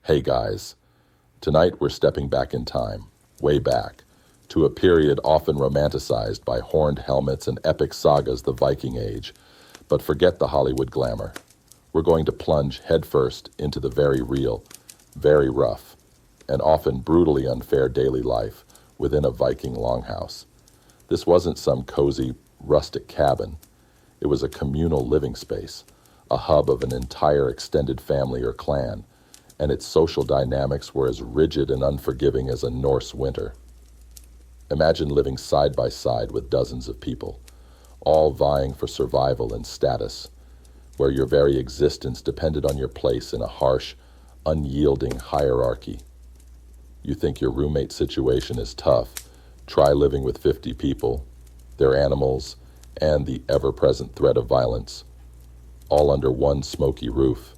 Hey guys, tonight we're stepping back in time, way back, to a period often romanticized by horned helmets and epic sagas, the Viking Age. But forget the Hollywood glamour. We're going to plunge headfirst into the very real, very rough, and often brutally unfair daily life within a Viking longhouse. This wasn't some cozy, rustic cabin. It was a communal living space, a hub of an entire extended family or clan, and its social dynamics were as rigid and unforgiving as a Norse winter. Imagine living side by side with dozens of people, all vying for survival and status, where your very existence depended on your place in a harsh, unyielding hierarchy. You think your roommate situation is tough? Try living with 50 people, their animals, and the ever-present threat of violence, all under one smoky roof.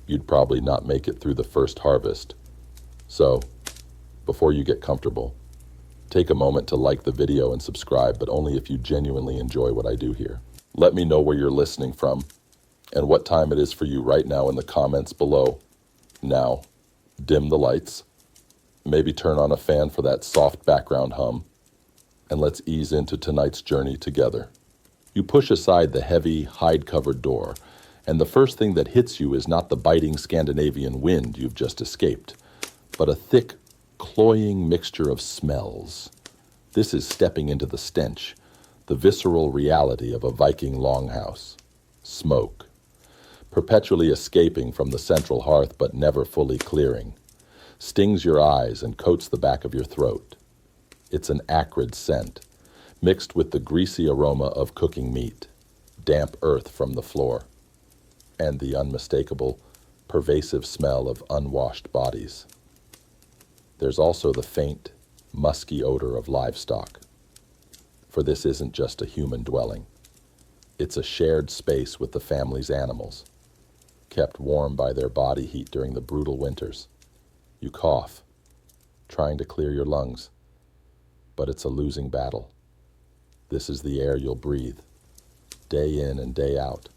You'd probably not make it through the first harvest. So, before you get comfortable, take a moment to like the video and subscribe, but only if you genuinely enjoy what I do here. Let me know where you're listening from and what time it is for you right now in the comments below. Now, dim the lights, maybe turn on a fan for that soft background hum, and let's ease into tonight's journey together. You push aside the heavy, hide-covered door, and the first thing that hits you is not the biting Scandinavian wind you've just escaped, but a thick, cloying mixture of smells. This is stepping into the stench, the visceral reality of a Viking longhouse. Smoke. Perpetually escaping from the central hearth but never fully clearing. Stings your eyes and coats the back of your throat. It's an acrid scent, mixed with the greasy aroma of cooking meat, damp earth from the floor, and the unmistakable, pervasive smell of unwashed bodies. There's also the faint, musky odor of livestock. For this isn't just a human dwelling. It's a shared space with the family's animals, kept warm by their body heat during the brutal winters. You cough, trying to clear your lungs, but it's a losing battle. This is the air you'll breathe, day in and day out,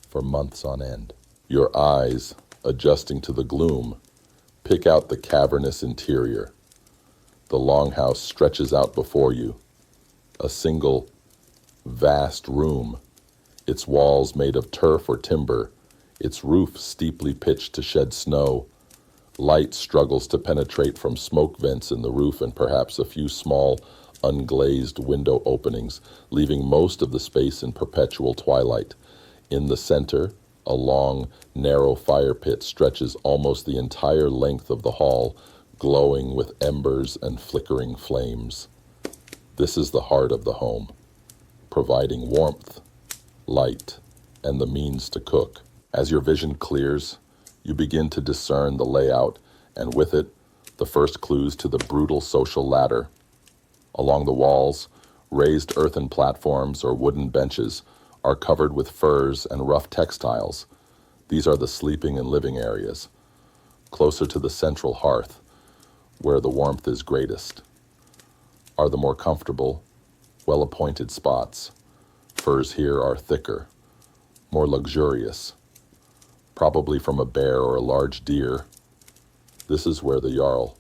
for months on end. Your eyes, adjusting to the gloom, pick out the cavernous interior. The longhouse stretches out before you, a single, vast room, its walls made of turf or timber, its roof steeply pitched to shed snow. Light struggles to penetrate from smoke vents in the roof and perhaps a few small, unglazed window openings, leaving most of the space in perpetual twilight. In the center, a long, narrow fire pit stretches almost the entire length of the hall, glowing with embers and flickering flames. This is the heart of the home, providing warmth, light, and the means to cook. As your vision clears, you begin to discern the layout, and with it, the first clues to the brutal social ladder. Along the walls, raised earthen platforms or wooden benches are covered with furs and rough textiles. These are the sleeping and living areas, closer to the central hearth, where the warmth is greatest, are the more comfortable, well-appointed spots. Furs here are thicker, more luxurious, probably from a bear or a large deer. This is where the Jarl,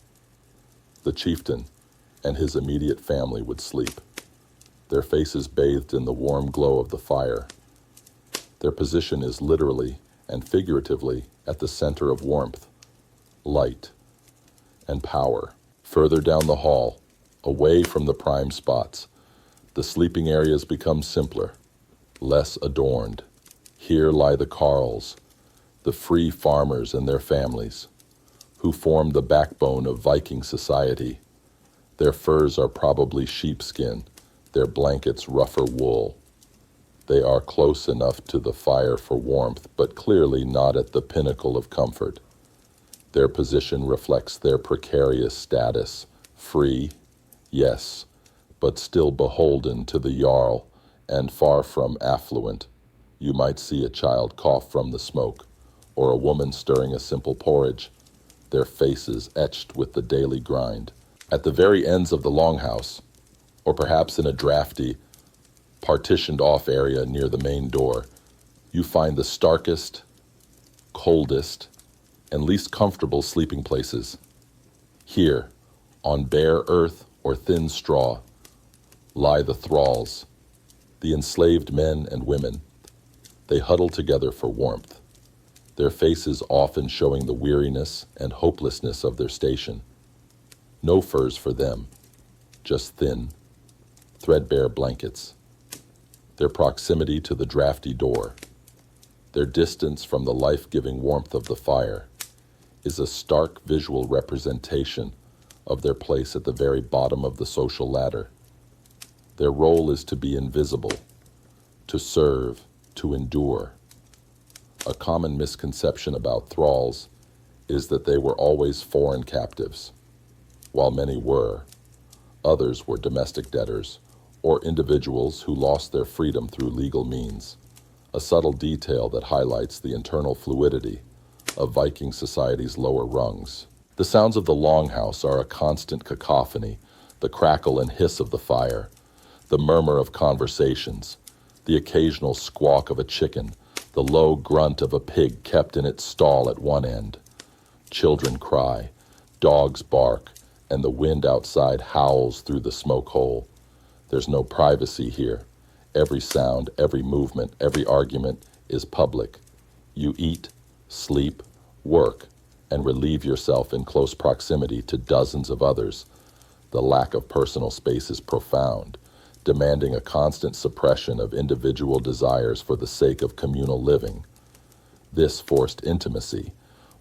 the chieftain, and his immediate family would sleep, their faces bathed in the warm glow of the fire. Their position is literally and figuratively at the center of warmth, light, and power. Further down the hall, away from the prime spots, the sleeping areas become simpler, less adorned. Here lie the Karls, the free farmers and their families, who form the backbone of Viking society. Their furs are probably sheepskin, their blankets rougher wool. They are close enough to the fire for warmth, but clearly not at the pinnacle of comfort. Their position reflects their precarious status, free, yes, but still beholden to the Jarl and far from affluent. You might see a child cough from the smoke, or a woman stirring a simple porridge, their faces etched with the daily grind. At the very ends of the longhouse, or perhaps in a drafty, partitioned-off area near the main door, you find the starkest, coldest, and least comfortable sleeping places. Here, on bare earth or thin straw, lie the thralls, the enslaved men and women. They huddle together for warmth, their faces often showing the weariness and hopelessness of their station. No furs for them, just thin, threadbare blankets. Their proximity to the drafty door, their distance from the life-giving warmth of the fire, is a stark visual representation of their place at the very bottom of the social ladder. Their role is to be invisible, to serve, to endure. A common misconception about thralls is that they were always foreign captives. While many were, others were domestic debtors or individuals who lost their freedom through legal means, a subtle detail that highlights the internal fluidity of Viking society's lower rungs. The sounds of the Longhouse are a constant cacophony, the crackle and hiss of the fire, the murmur of conversations, the occasional squawk of a chicken, the low grunt of a pig kept in its stall at one end. Children cry, dogs bark, and the wind outside howls through the smoke hole. There's no privacy here. Every sound, every movement, every argument is public. You eat, sleep, work, and relieve yourself in close proximity to dozens of others. The lack of personal space is profound, demanding a constant suppression of individual desires for the sake of communal living. This forced intimacy,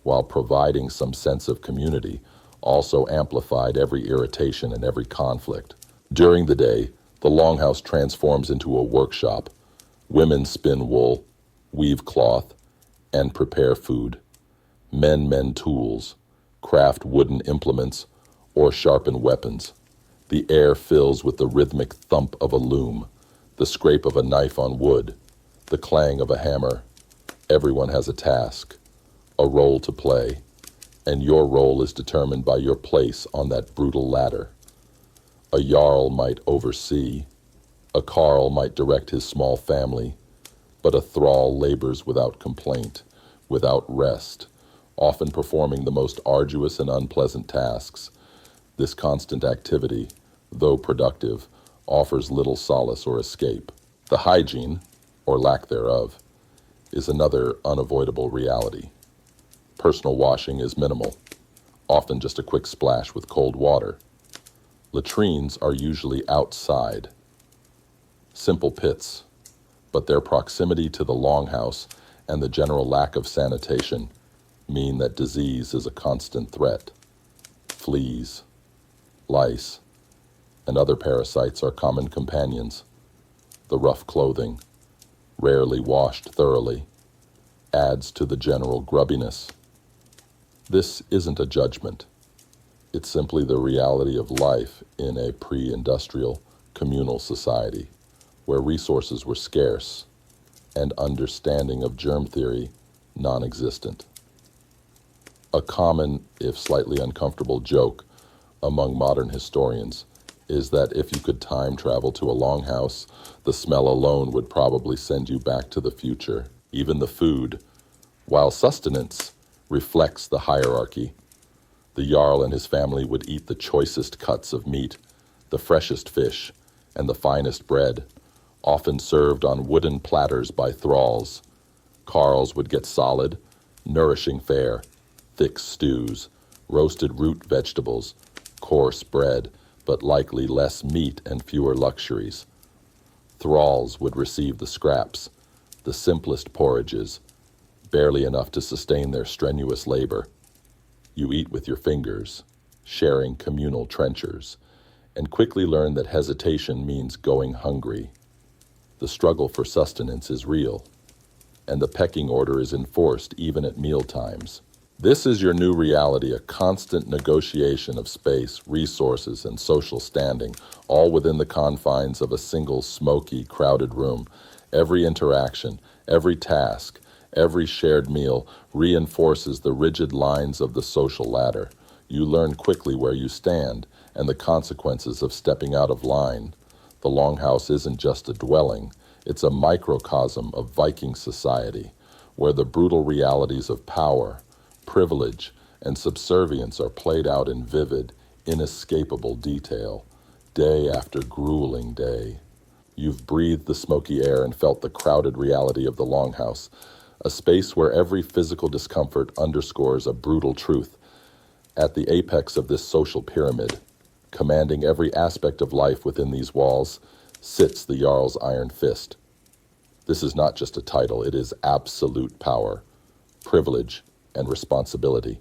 while providing some sense of community, also amplified every irritation and every conflict. During the day, the Longhouse transforms into a workshop. Women spin wool, weave cloth, and prepare food. Men mend tools, craft wooden implements, or sharpen weapons. The air fills with the rhythmic thump of a loom, the scrape of a knife on wood, the clang of a hammer. Everyone has a task, a role to play, and your role is determined by your place on that brutal ladder. A Jarl might oversee, a Karl might direct his small family, but a Thrall labors without complaint, without rest, often performing the most arduous and unpleasant tasks. This constant activity, though productive, offers little solace or escape. The hygiene, or lack thereof, is another unavoidable reality. Personal washing is minimal, often just a quick splash with cold water. Latrines are usually outside. Simple pits, but their proximity to the Longhouse and the general lack of sanitation mean that disease is a constant threat. Fleas, lice, and other parasites are common companions. The rough clothing, rarely washed thoroughly, adds to the general grubbiness. This isn't a judgment. It's simply the reality of life in a pre-industrial, communal society where resources were scarce and understanding of germ theory non-existent. A common, if slightly uncomfortable, joke among modern historians is that if you could time travel to a Longhouse, the smell alone would probably send you back to the future. Even the food, while sustenance reflects the hierarchy, the Jarl and his family would eat the choicest cuts of meat, the freshest fish, and the finest bread, often served on wooden platters by thralls. Karls would get solid, nourishing fare, thick stews, roasted root vegetables, coarse bread, but likely less meat and fewer luxuries. Thralls would receive the scraps, the simplest porridges, barely enough to sustain their strenuous labor. You eat with your fingers, sharing communal trenchers, and quickly learn that hesitation means going hungry. The struggle for sustenance is real, and the pecking order is enforced even at meal times. This is your new reality, a constant negotiation of space, resources, and social standing, all within the confines of a single smoky, crowded room. Every interaction, every task, every shared meal reinforces the rigid lines of the social ladder. You learn quickly where you stand and the consequences of stepping out of line. The Longhouse isn't just a dwelling, it's a microcosm of Viking society, where the brutal realities of power, privilege, and subservience are played out in vivid, inescapable detail, day after grueling day. You've breathed the smoky air and felt the crowded reality of the Longhouse, a space where every physical discomfort underscores a brutal truth. At the apex of this social pyramid, commanding every aspect of life within these walls, sits the Jarl's iron fist. This is not just a title, it is absolute power, privilege, and responsibility,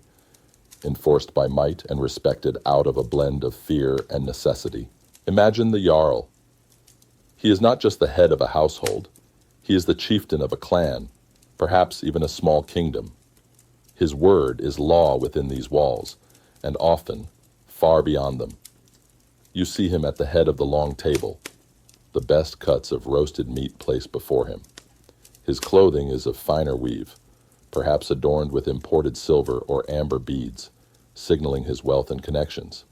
enforced by might and respected out of a blend of fear and necessity. Imagine the Jarl. He is not just the head of a household, he is the chieftain of a clan, perhaps even a small kingdom. His word is law within these walls, and often far beyond them. You see him at the head of the long table, the best cuts of roasted meat placed before him. His clothing is of finer weave, perhaps adorned with imported silver or amber beads, signaling his wealth and connections.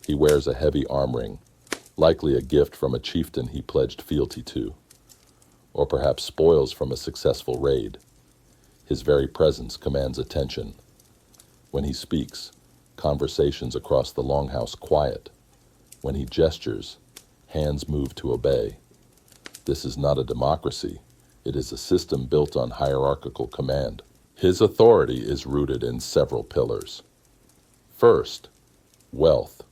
He wears a heavy arm ring, likely a gift from a chieftain he pledged fealty to, or perhaps spoils from a successful raid. His very presence commands attention. When he speaks, conversations across the Longhouse quiet. When he gestures, hands move to obey. This is not a democracy. It is a system built on hierarchical command. His authority is rooted in several pillars. First, wealth.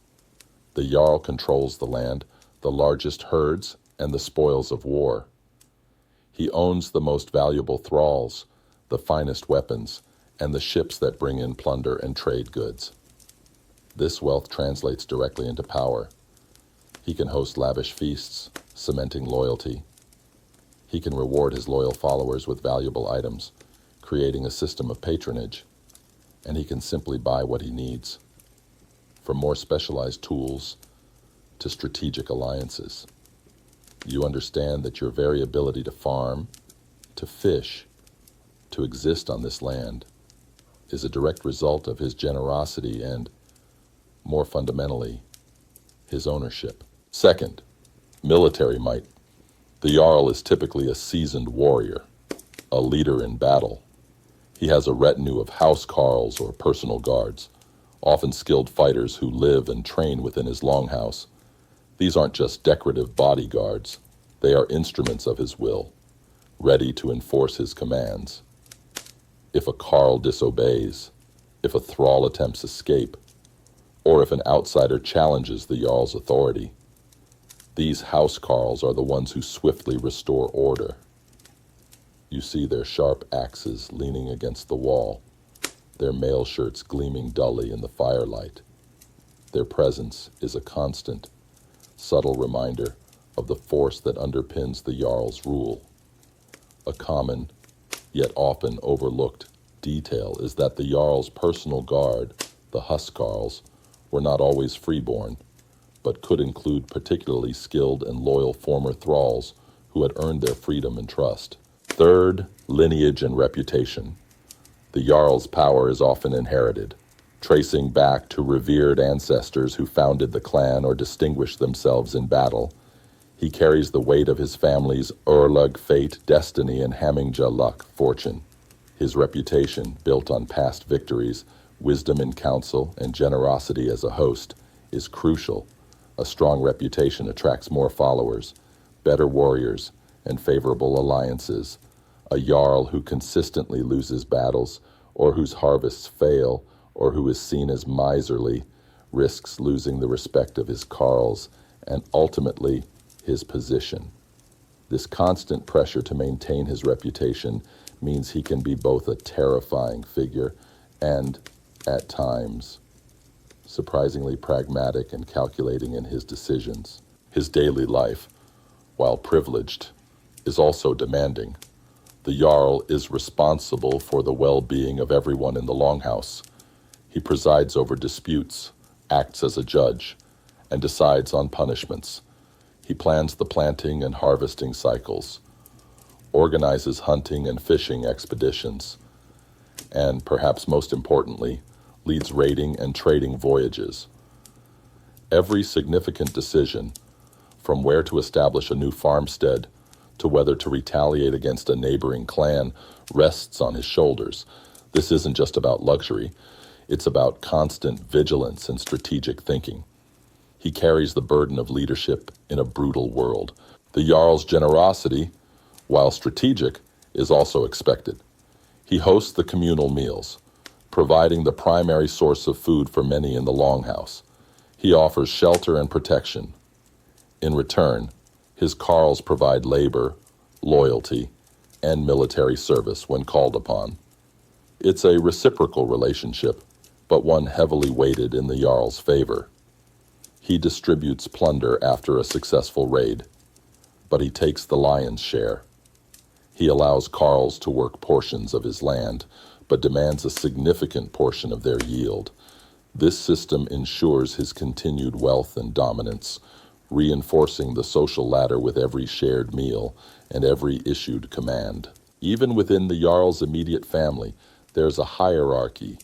The Jarl controls the land, the largest herds, and the spoils of war. He owns the most valuable thralls, the finest weapons, and the ships that bring in plunder and trade goods. This wealth translates directly into power. He can host lavish feasts, cementing loyalty. He can reward his loyal followers with valuable items, creating a system of patronage. And he can simply buy what he needs, from more specialized tools to strategic alliances. You understand that your very ability to farm, to fish, to exist on this land is a direct result of his generosity and, more fundamentally, his ownership. Second, military might. The Jarl is typically a seasoned warrior, a leader in battle. He has a retinue of house Karls or personal guards, often skilled fighters who live and train within his longhouse. These aren't just decorative bodyguards. They are instruments of his will, ready to enforce his commands. If a Karl disobeys, if a Thrall attempts escape, or if an outsider challenges the Jarl's authority, these house Karls are the ones who swiftly restore order. You see their sharp axes leaning against the wall, their mail shirts gleaming dully in the firelight. Their presence is a constant, subtle reminder of the force that underpins the Jarl's rule. A common, yet often overlooked, detail is that the Jarl's personal guard, the Karls, were not always freeborn, but could include particularly skilled and loyal former thralls who had earned their freedom and trust. Third, lineage and reputation. The Jarl's power is often inherited, tracing back to revered ancestors who founded the clan or distinguished themselves in battle. He carries the weight of his family's Urlug fate, destiny, and Hamingja luck, fortune. His reputation, built on past victories, wisdom in council, and generosity as a host, is crucial. A strong reputation attracts more followers, better warriors, and favorable alliances. A Jarl who consistently loses battles, or whose harvests fail, or who is seen as miserly, risks losing the respect of his Karls, and ultimately his position. This constant pressure to maintain his reputation means he can be both a terrifying figure and, at times, surprisingly pragmatic and calculating in his decisions. His daily life, while privileged, is also demanding. The Jarl is responsible for the well-being of everyone in the Longhouse. He presides over disputes, acts as a judge, and decides on punishments. He plans the planting and harvesting cycles, organizes hunting and fishing expeditions, and, perhaps most importantly, leads raiding and trading voyages. Every significant decision, from where to establish a new farmstead to whether to retaliate against a neighboring clan, rests on his shoulders. This isn't just about luxury, it's about constant vigilance and strategic thinking. He carries the burden of leadership in a brutal world. The Jarl's generosity, while strategic, is also expected. He hosts the communal meals, providing the primary source of food for many in the Longhouse. He offers shelter and protection. In return, his Karls provide labor, loyalty, and military service when called upon. It's a reciprocal relationship, but one heavily weighted in the Jarl's favor. He distributes plunder after a successful raid, but he takes the lion's share. He allows Karls to work portions of his land, but demands a significant portion of their yield. This system ensures his continued wealth and dominance, reinforcing the social ladder with every shared meal and every issued command. Even within the Jarl's immediate family, there's a hierarchy.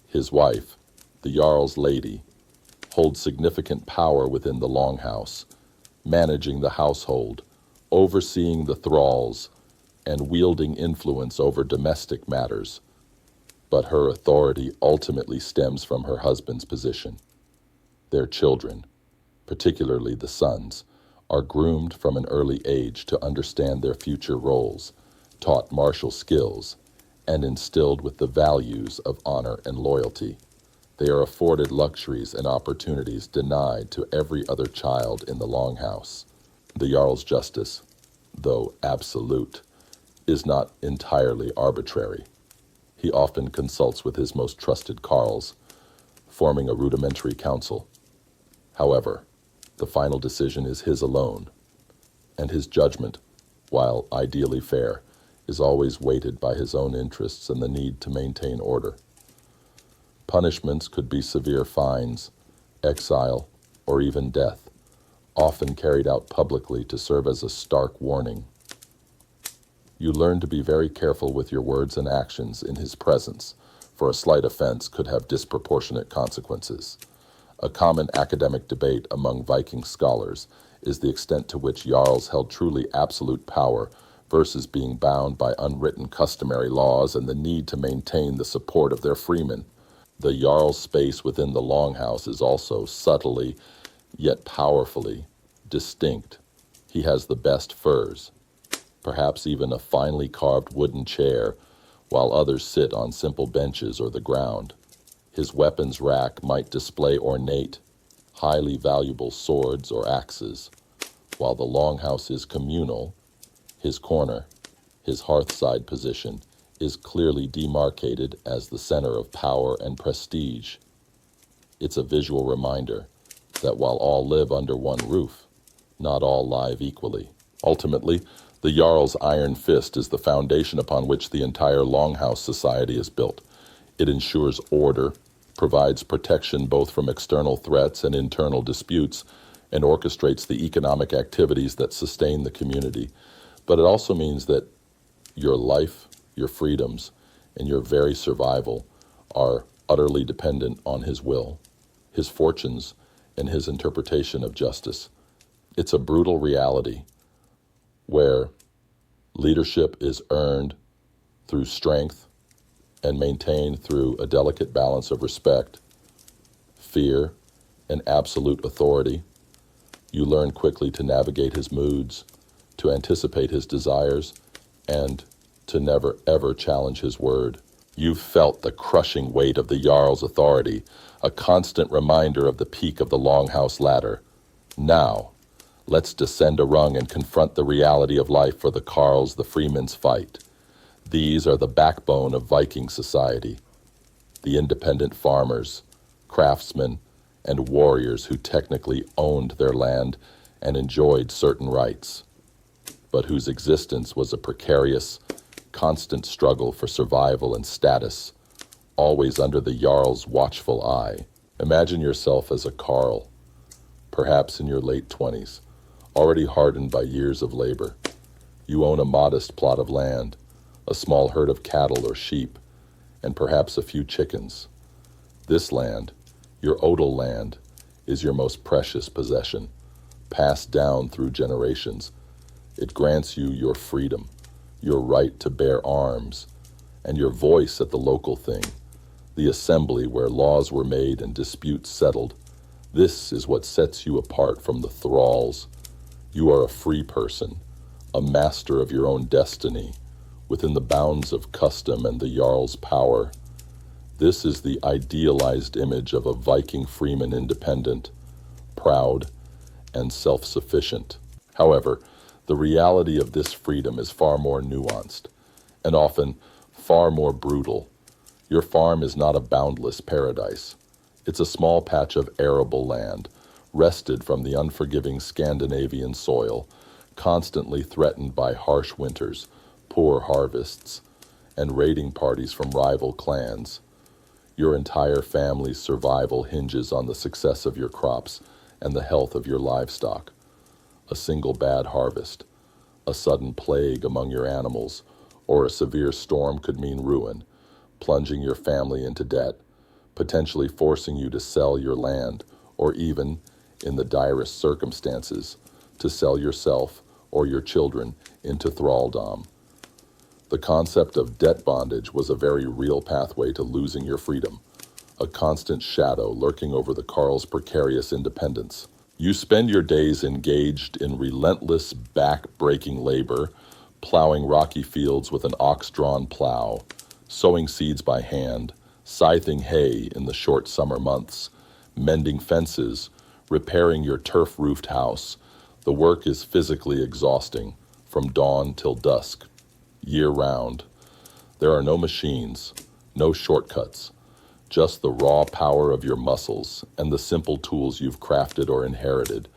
His wife, the Jarl's lady, holds significant power within the Longhouse, managing the household, overseeing the Thralls, and wielding influence over domestic matters. But her authority ultimately stems from her husband's position. Their children, particularly the sons, are groomed from an early age to understand their future roles, taught martial skills, and instilled with the values of honor and loyalty. They are afforded luxuries and opportunities denied to every other child in the Longhouse. The Jarl's justice, though absolute, is not entirely arbitrary. He often consults with his most trusted Karls, forming a rudimentary council. However, the final decision is his alone, and his judgment, while ideally fair, is always weighted by his own interests and the need to maintain order. Punishments could be severe fines, exile, or even death, often carried out publicly to serve as a stark warning. You learn to be very careful with your words and actions in his presence, for a slight offense could have disproportionate consequences. A common academic debate among Viking scholars is the extent to which Jarls held truly absolute power versus being bound by unwritten customary laws and the need to maintain the support of their freemen. The Jarl's space within the Longhouse is also subtly, yet powerfully, distinct. He has the best furs, perhaps even a finely carved wooden chair, while others sit on simple benches or the ground. His weapons rack might display ornate, highly valuable swords or axes. While the Longhouse is communal, his corner, his hearthside position, is clearly demarcated as the center of power and prestige. It's a visual reminder that while all live under one roof, not all live equally. Ultimately, the Jarl's iron fist is the foundation upon which the entire Longhouse society is built. It ensures order, provides protection both from external threats and internal disputes, and orchestrates the economic activities that sustain the community. But it also means that your life, your freedoms, and your very survival are utterly dependent on his will, his fortunes, and his interpretation of justice. It's a brutal reality where leadership is earned through strength and maintained through a delicate balance of respect, fear, and absolute authority. You learn quickly to navigate his moods, to anticipate his desires, and to never ever challenge his word. You've felt the crushing weight of the Jarl's authority, a constant reminder of the peak of the Longhouse ladder. Now, let's descend a rung and confront the reality of life for the Karls the freemen's fight. These are the backbone of Viking society, the independent farmers, craftsmen, and warriors who technically owned their land and enjoyed certain rights, but whose existence was a precarious, constant struggle for survival and status, always under the Jarl's watchful eye. Imagine yourself as a Karl, perhaps in your late 20s, already hardened by years of labor. You own a modest plot of land, a small herd of cattle or sheep, and perhaps a few chickens. This land, your odal land, is your most precious possession, passed down through generations. It grants you your freedom, your right to bear arms, and your voice at the local thing, the assembly where laws were made and disputes settled. This is what sets you apart from the thralls. You are a free person, a master of your own destiny, within the bounds of custom and the Jarl's power. This is the idealized image of a Viking freeman, independent, proud, and self-sufficient. However, the reality of this freedom is far more nuanced, and often far more brutal. Your farm is not a boundless paradise. It's a small patch of arable land, wrested from the unforgiving Scandinavian soil, constantly threatened by harsh winters, poor harvests, and raiding parties from rival clans. Your entire family's survival hinges on the success of your crops and the health of your livestock. A single bad harvest, a sudden plague among your animals, or a severe storm could mean ruin, plunging your family into debt, potentially forcing you to sell your land, or even, in the direst circumstances, to sell yourself or your children into thralldom. The concept of debt bondage was a very real pathway to losing your freedom, a constant shadow lurking over the Karls' precarious independence. You spend your days engaged in relentless back-breaking labor, plowing rocky fields with an ox-drawn plow, sowing seeds by hand, scything hay in the short summer months, mending fences, repairing your turf-roofed house. The work is physically exhausting, from dawn till dusk, year-round. There are no machines, no shortcuts, just the raw power of your muscles and the simple tools you've crafted or inherited.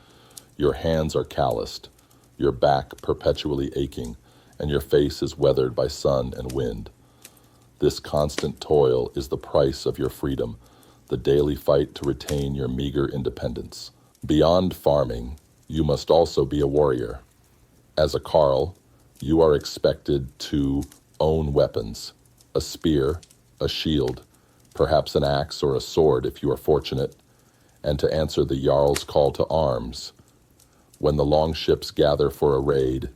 Your hands are calloused, your back perpetually aching, and your face is weathered by sun and wind. This constant toil is the price of your freedom, the daily fight to retain your meager independence. Beyond farming, you must also be a warrior. As a Karl, you are expected to own weapons, a spear, a shield, perhaps an axe or a sword if you are fortunate, and to answer the Jarl's call to arms. When the long ships gather for a raid,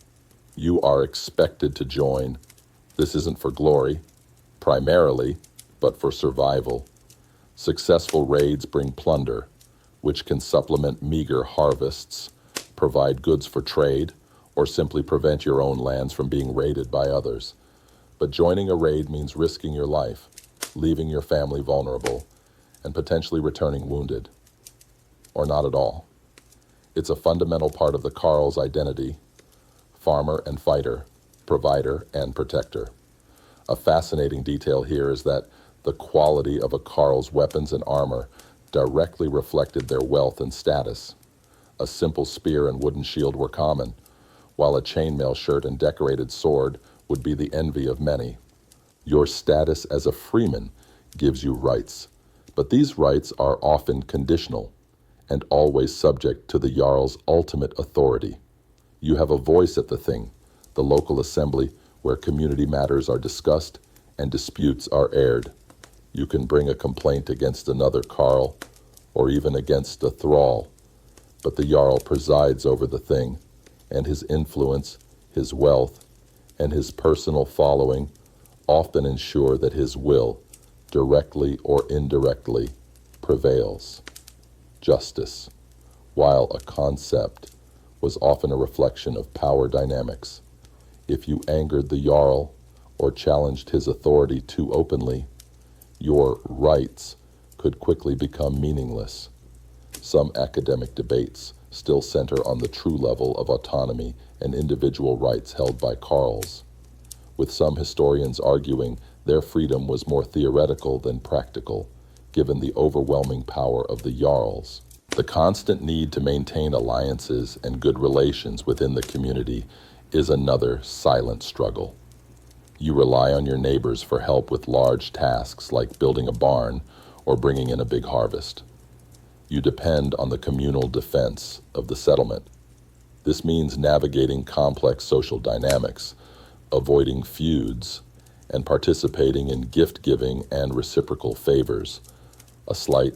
you are expected to join. This isn't for glory, primarily, but for survival. Successful raids bring plunder, which can supplement meager harvests, provide goods for trade, or simply prevent your own lands from being raided by others. But joining a raid means risking your life, leaving your family vulnerable, and potentially returning wounded. Or not at all. It's a fundamental part of the Karl's identity: farmer and fighter, provider and protector. A fascinating detail here is that the quality of a Karl's weapons and armor directly reflected their wealth and status. A simple spear and wooden shield were common, while a chainmail shirt and decorated sword would be the envy of many. Your status as a freeman gives you rights, but these rights are often conditional and always subject to the Jarl's ultimate authority. You have a voice at the thing, the local assembly where community matters are discussed and disputes are aired. You can bring a complaint against another Karl or even against a thrall, but the Jarl presides over the thing, and his influence, his wealth, and his personal following often ensure that his will, directly or indirectly, prevails. Justice, while a concept, was often a reflection of power dynamics. If you angered the Jarl or challenged his authority too openly, your rights could quickly become meaningless. Some academic debates still center on the true level of autonomy and individual rights held by Karls, with some historians arguing their freedom was more theoretical than practical, given the overwhelming power of the Jarls. The constant need to maintain alliances and good relations within the community is another silent struggle. You rely on your neighbors for help with large tasks like building a barn or bringing in a big harvest. You depend on the communal defense of the settlement. This means navigating complex social dynamics, avoiding feuds, and participating in gift-giving and reciprocal favors. A slight,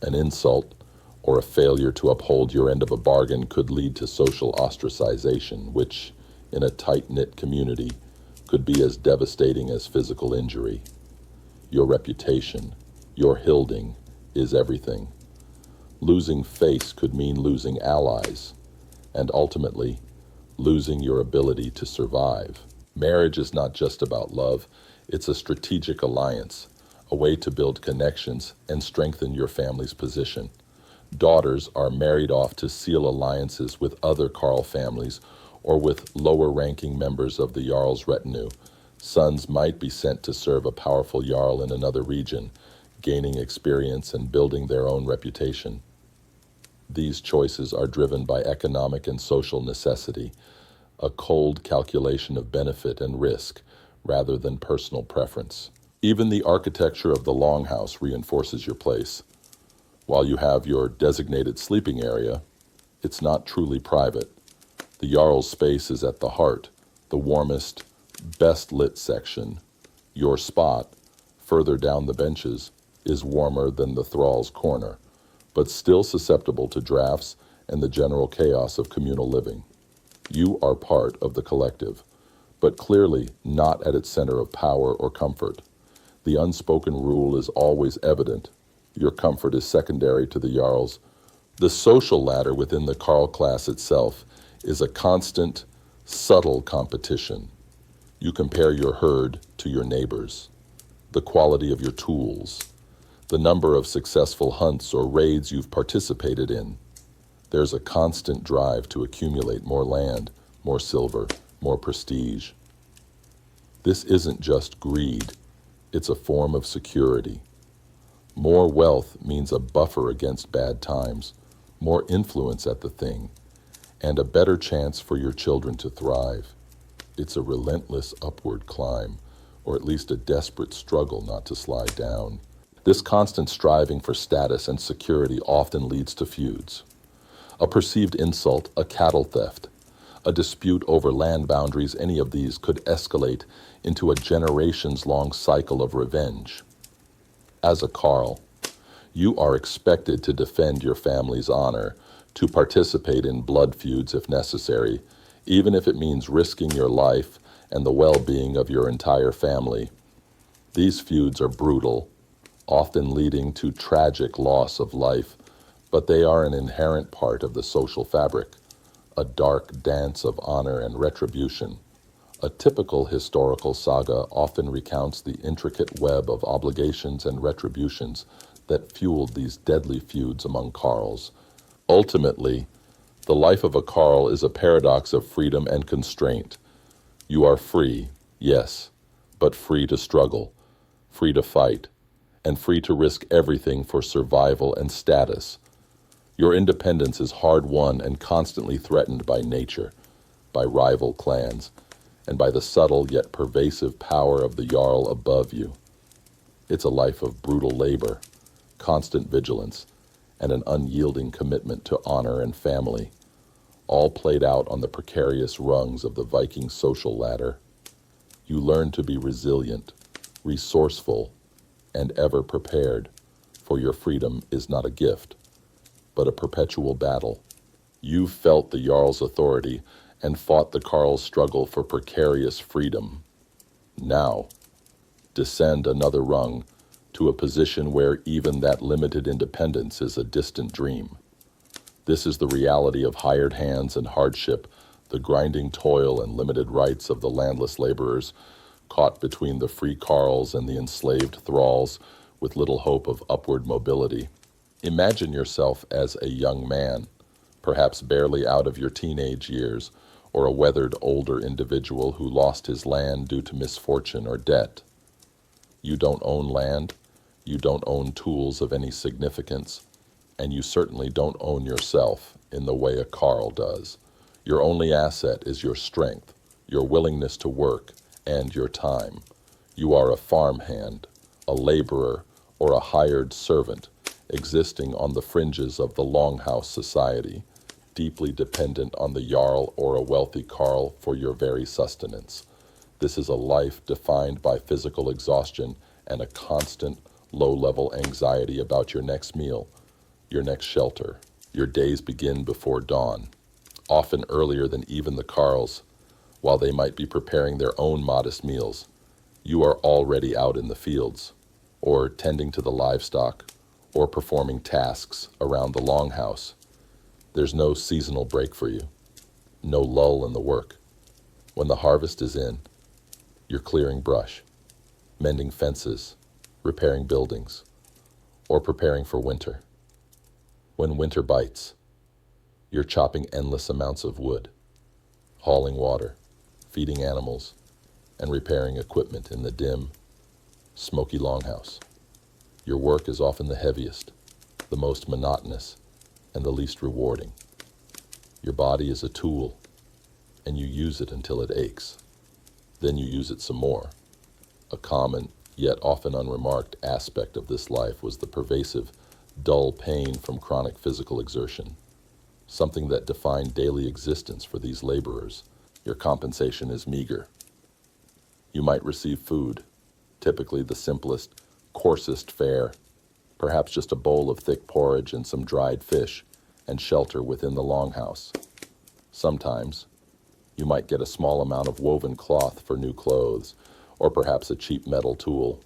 an insult, or a failure to uphold your end of a bargain could lead to social ostracization, which, in a tight-knit community, could be as devastating as physical injury. Your reputation, your hilding, is everything. Losing face could mean losing allies, and ultimately, losing your ability to survive. Marriage is not just about love, it's a strategic alliance, a way to build connections and strengthen your family's position. Daughters are married off to seal alliances with other Karl families or with lower-ranking members of the Jarl's retinue. Sons might be sent to serve a powerful Jarl in another region, gaining experience and building their own reputation. These choices are driven by economic and social necessity, a cold calculation of benefit and risk, rather than personal preference. Even the architecture of the Longhouse reinforces your place. While you have your designated sleeping area, it's not truly private. The Jarl's space is at the heart, the warmest, best-lit section. Your spot, further down the benches, is warmer than the Thralls' corner, but still susceptible to drafts and the general chaos of communal living. You are part of the collective, but clearly not at its center of power or comfort. The unspoken rule is always evident. Your comfort is secondary to the Jarls. The social ladder within the Karl class itself is a constant, subtle competition. You compare your herd to your neighbors, the quality of your tools, the number of successful hunts or raids you've participated in. There's a constant drive to accumulate more land, more silver, more prestige. This isn't just greed, it's a form of security. More wealth means a buffer against bad times, more influence at the thing, and a better chance for your children to thrive. It's a relentless upward climb, or at least a desperate struggle not to slide down. This constant striving for status and security often leads to feuds. A perceived insult, a cattle theft, a dispute over land boundaries, any of these could escalate into a generations-long cycle of revenge. As a Karl, you are expected to defend your family's honor, to participate in blood feuds if necessary, even if it means risking your life and the well-being of your entire family. These feuds are brutal, often leading to tragic loss of life, but they are an inherent part of the social fabric, a dark dance of honor and retribution. A typical historical saga often recounts the intricate web of obligations and retributions that fueled these deadly feuds among Karls. Ultimately, the life of a Karl is a paradox of freedom and constraint. You are free, yes, but free to struggle, free to fight, and free to risk everything for survival and status. Your independence is hard-won and constantly threatened by nature, by rival clans, and by the subtle yet pervasive power of the Jarl above you. It's a life of brutal labor, constant vigilance, and an unyielding commitment to honor and family, all played out on the precarious rungs of the Viking social ladder. You learn to be resilient, resourceful, and ever prepared, for your freedom is not a gift, but a perpetual battle. You've felt the Jarl's authority and fought the Karl's struggle for precarious freedom. Now, descend another rung to a position where even that limited independence is a distant dream. This is the reality of hired hands and hardship, the grinding toil and limited rights of the landless laborers, caught between the free Karls and the enslaved Thralls, with little hope of upward mobility. Imagine yourself as a young man, perhaps barely out of your teenage years, or a weathered older individual who lost his land due to misfortune or debt. You don't own land, you don't own tools of any significance, and you certainly don't own yourself in the way a Karl does. Your only asset is your strength, your willingness to work, and your time. You are a farmhand, a laborer, or a hired servant, existing on the fringes of the Longhouse society, deeply dependent on the Jarl or a wealthy Karl for your very sustenance. This is a life defined by physical exhaustion and a constant, low-level anxiety about your next meal, your next shelter. Your days begin before dawn, often earlier than even the Karls. While they might be preparing their own modest meals, you are already out in the fields, or tending to the livestock, or performing tasks around the longhouse. There's no seasonal break for you, no lull in the work. When the harvest is in, you're clearing brush, mending fences, repairing buildings, or preparing for winter. When winter bites, you're chopping endless amounts of wood, hauling water, feeding animals, and repairing equipment in the dim, smoky longhouse. Your work is often the heaviest, the most monotonous, and the least rewarding. Your body is a tool, and you use it until it aches. Then you use it some more. A common, yet often unremarked aspect of this life was the pervasive, dull pain from chronic physical exertion, something that defined daily existence for these laborers. Your compensation is meager. You might receive food, typically the simplest, coarsest fare, perhaps just a bowl of thick porridge and some dried fish, and shelter within the longhouse. Sometimes, you might get a small amount of woven cloth for new clothes, or perhaps a cheap metal tool.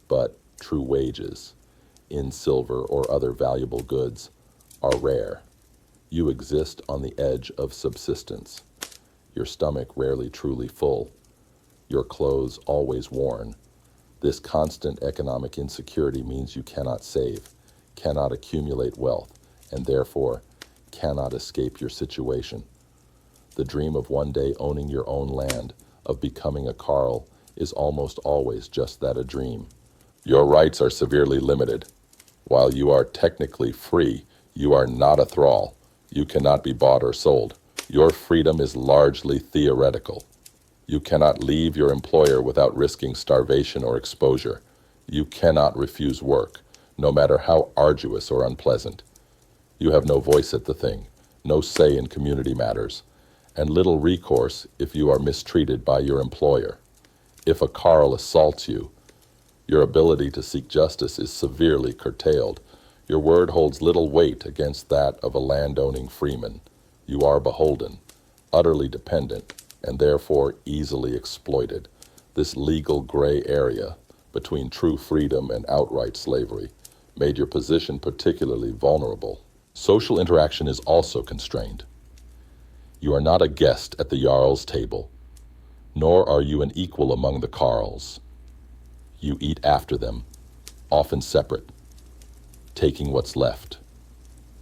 But true wages, in silver or other valuable goods, are rare. You exist on the edge of subsistence, your stomach rarely truly full, your clothes always worn. This constant economic insecurity means you cannot save, cannot accumulate wealth, and therefore cannot escape your situation. The dream of one day owning your own land, of becoming a Karl, is almost always just that, a dream. Your rights are severely limited. While you are technically free, you are not a thrall. You cannot be bought or sold. Your freedom is largely theoretical. You cannot leave your employer without risking starvation or exposure. You cannot refuse work, no matter how arduous or unpleasant. You have no voice at the thing, no say in community matters, and little recourse if you are mistreated by your employer. If a Karl assaults you, your ability to seek justice is severely curtailed. Your word holds little weight against that of a land-owning freeman. You are beholden, utterly dependent, and therefore easily exploited. This legal gray area between true freedom and outright slavery made your position particularly vulnerable. Social interaction is also constrained. You are not a guest at the Jarls' table, nor are you an equal among the Karls. You eat after them, often separate, taking what's left.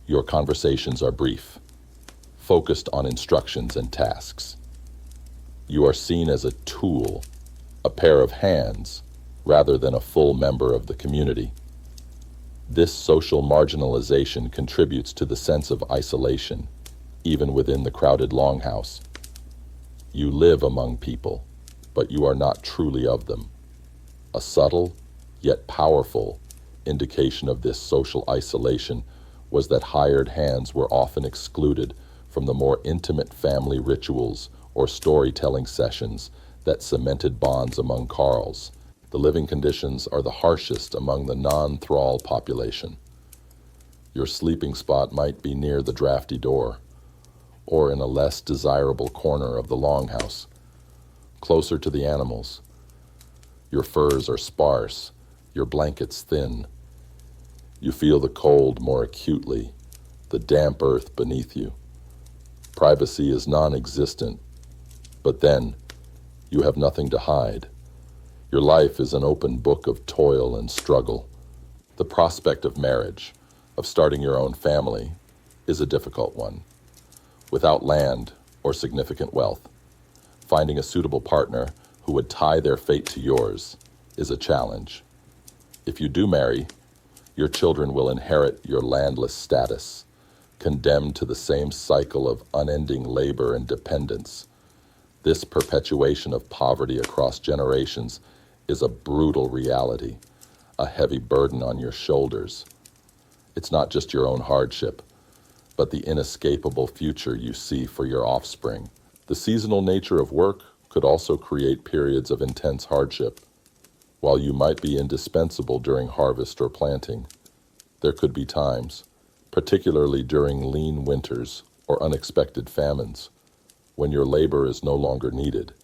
Your conversations are brief, focused on instructions and tasks. You are seen as a tool, a pair of hands, rather than a full member of the community. This social marginalization contributes to the sense of isolation, even within the crowded longhouse. You live among people, but you are not truly of them. A subtle, yet powerful, indication of this social isolation was that hired hands were often excluded from the more intimate family rituals or storytelling sessions that cemented bonds among Karls. The living conditions are the harshest among the non-Thrall population. Your sleeping spot might be near the drafty door, or in a less desirable corner of the longhouse, closer to the animals. Your furs are sparse, your blankets thin. You feel the cold more acutely, the damp earth beneath you. Privacy is non-existent, but then you have nothing to hide. Your life is an open book of toil and struggle. The prospect of marriage, of starting your own family, is a difficult one. Without land or significant wealth, finding a suitable partner who would tie their fate to yours is a challenge. If you do marry, your children will inherit your landless status, condemned to the same cycle of unending labor and dependence. This perpetuation of poverty across generations is a brutal reality, a heavy burden on your shoulders. It's not just your own hardship, but the inescapable future you see for your offspring. The seasonal nature of work could also create periods of intense hardship. While you might be indispensable during harvest or planting, there could be times, particularly during lean winters or unexpected famines, When your labor is no longer needed,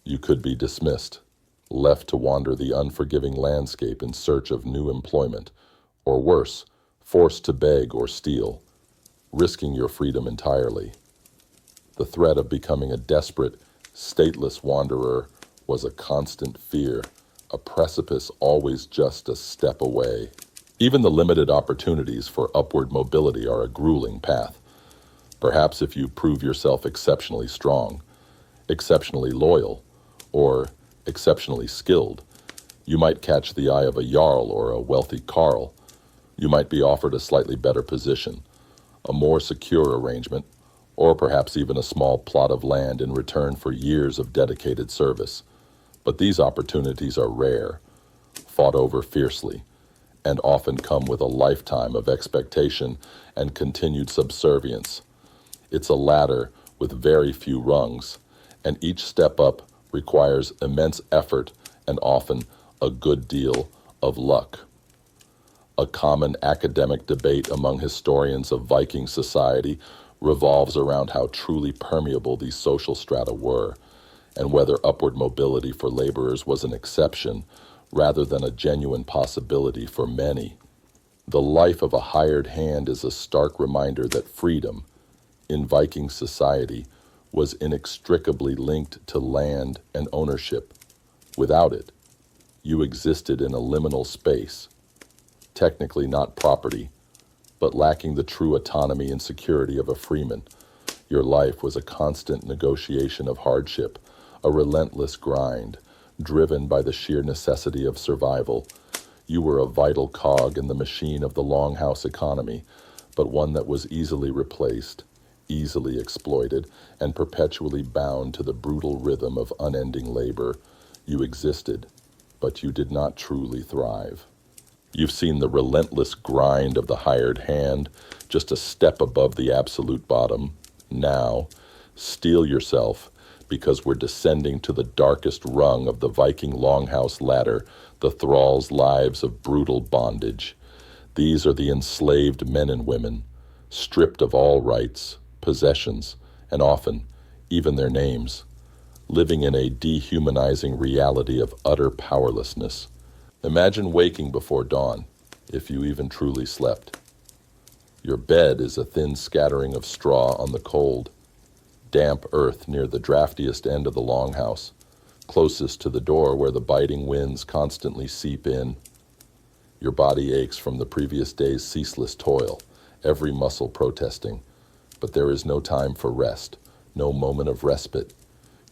you could be dismissed, left to wander the unforgiving landscape in search of new employment, or worse, forced to beg or steal, risking your freedom entirely. The threat of becoming a desperate, stateless wanderer was a constant fear, a precipice always just a step away. Even the limited opportunities for upward mobility are a grueling path. Perhaps if you prove yourself exceptionally strong, exceptionally loyal, or exceptionally skilled, you might catch the eye of a Jarl or a wealthy Karl. You might be offered a slightly better position, a more secure arrangement, or perhaps even a small plot of land in return for years of dedicated service. But these opportunities are rare, fought over fiercely, and often come with a lifetime of expectation and continued subservience. It's a ladder with very few rungs, and each step up requires immense effort and often a good deal of luck. A common academic debate among historians of Viking society revolves around how truly permeable these social strata were, and whether upward mobility for laborers was an exception rather than a genuine possibility for many. The life of a hired hand is a stark reminder that freedom, in Viking society, was inextricably linked to land and ownership. Without it, you existed in a liminal space, technically not property, but lacking the true autonomy and security of a freeman. Your life was a constant negotiation of hardship, a relentless grind, driven by the sheer necessity of survival. You were a vital cog in the machine of the Longhouse economy, but one that was easily replaced, easily exploited, and perpetually bound to the brutal rhythm of unending labor. You existed, but you did not truly thrive. You've seen the relentless grind of the hired hand, just a step above the absolute bottom. Now, steel yourself, because we're descending to the darkest rung of the Viking Longhouse ladder, the Thralls' lives of brutal bondage. These are the enslaved men and women, stripped of all rights, possessions, and often even their names, living in a dehumanizing reality of utter powerlessness. Imagine waking before dawn, if you even truly slept. Your bed is a thin scattering of straw on the cold, damp earth near the draftiest end of the longhouse, closest to the door where the biting winds constantly seep in. Your body aches from the previous day's ceaseless toil, every muscle protesting, but there is no time for rest, no moment of respite.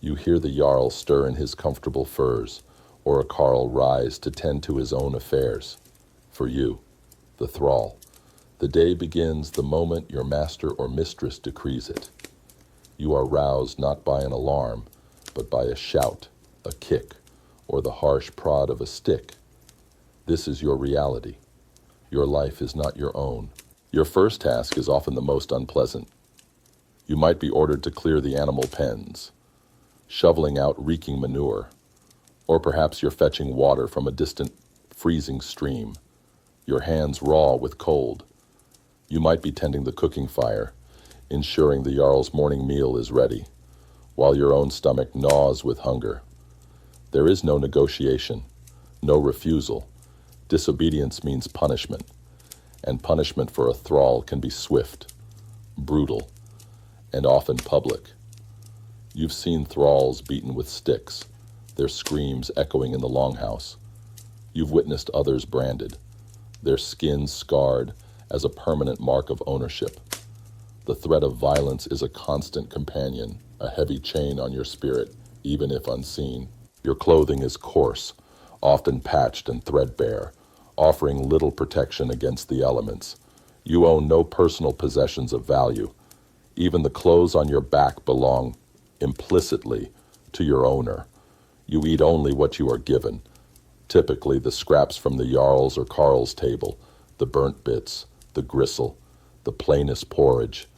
You hear the Jarl stir in his comfortable furs, or a Karl rise to tend to his own affairs. For you, the thrall, the day begins the moment your master or mistress decrees it. You are roused not by an alarm, but by a shout, a kick, or the harsh prod of a stick. This is your reality. Your life is not your own. Your first task is often the most unpleasant. You might be ordered to clear the animal pens, shoveling out reeking manure, or perhaps you're fetching water from a distant, freezing stream, your hands raw with cold. You might be tending the cooking fire, ensuring the Jarl's morning meal is ready, while your own stomach gnaws with hunger. There is no negotiation, no refusal. Disobedience means punishment, and punishment for a thrall can be swift, brutal, and often public. You've seen thralls beaten with sticks, their screams echoing in the longhouse. You've witnessed others branded, their skins scarred as a permanent mark of ownership. The threat of violence is a constant companion, a heavy chain on your spirit, even if unseen. Your clothing is coarse, often patched and threadbare, offering little protection against the elements. You own no personal possessions of value. Even the clothes on your back belong, implicitly, to your owner. You eat only what you are given, typically the scraps from the Jarls or Karls' table, the burnt bits, the gristle, the plainest porridge.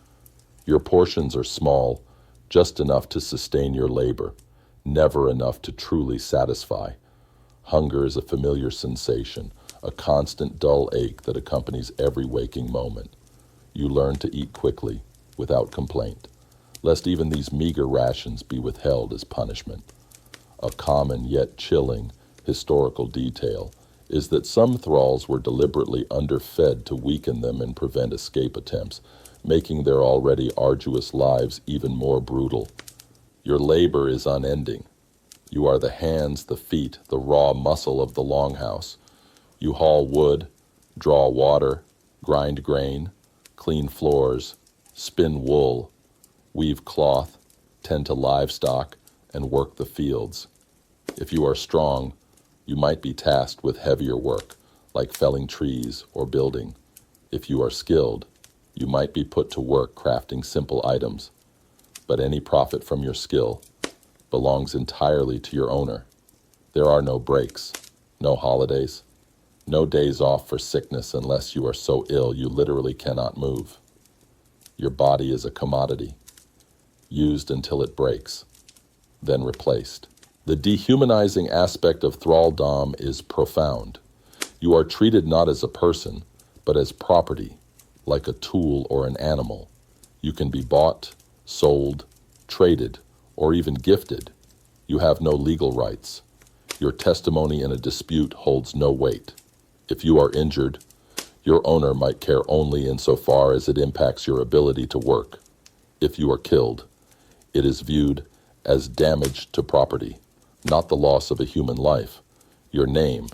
Your portions are small, just enough to sustain your labor, never enough to truly satisfy. Hunger is a familiar sensation, a constant dull ache that accompanies every waking moment. You learn to eat quickly, without complaint. lest even these meager rations be withheld as punishment. A common yet chilling historical detail is that some thralls were deliberately underfed to weaken them and prevent escape attempts, making their already arduous lives even more brutal. Your labor is unending. You are the hands, the feet, the raw muscle of the longhouse. You haul wood, draw water, grind grain, clean floors, spin wool, weave cloth, tend to livestock, and work the fields. If you are strong, you might be tasked with heavier work, like felling trees or building. If you are skilled, you might be put to work crafting simple items. But any profit from your skill belongs entirely to your owner. There are no breaks, no holidays, no days off for sickness unless you are so ill you literally cannot move. Your body is a commodity, used until it breaks, then replaced. The dehumanizing aspect of thralldom is profound. You are treated not as a person, but as property, like a tool or an animal. You can be bought, sold, traded, or even gifted. You have no legal rights. Your testimony in a dispute holds no weight. If you are injured, your owner might care only insofar as it impacts your ability to work. If you are killed, it is viewed as damage to property, not the loss of a human life. Your name,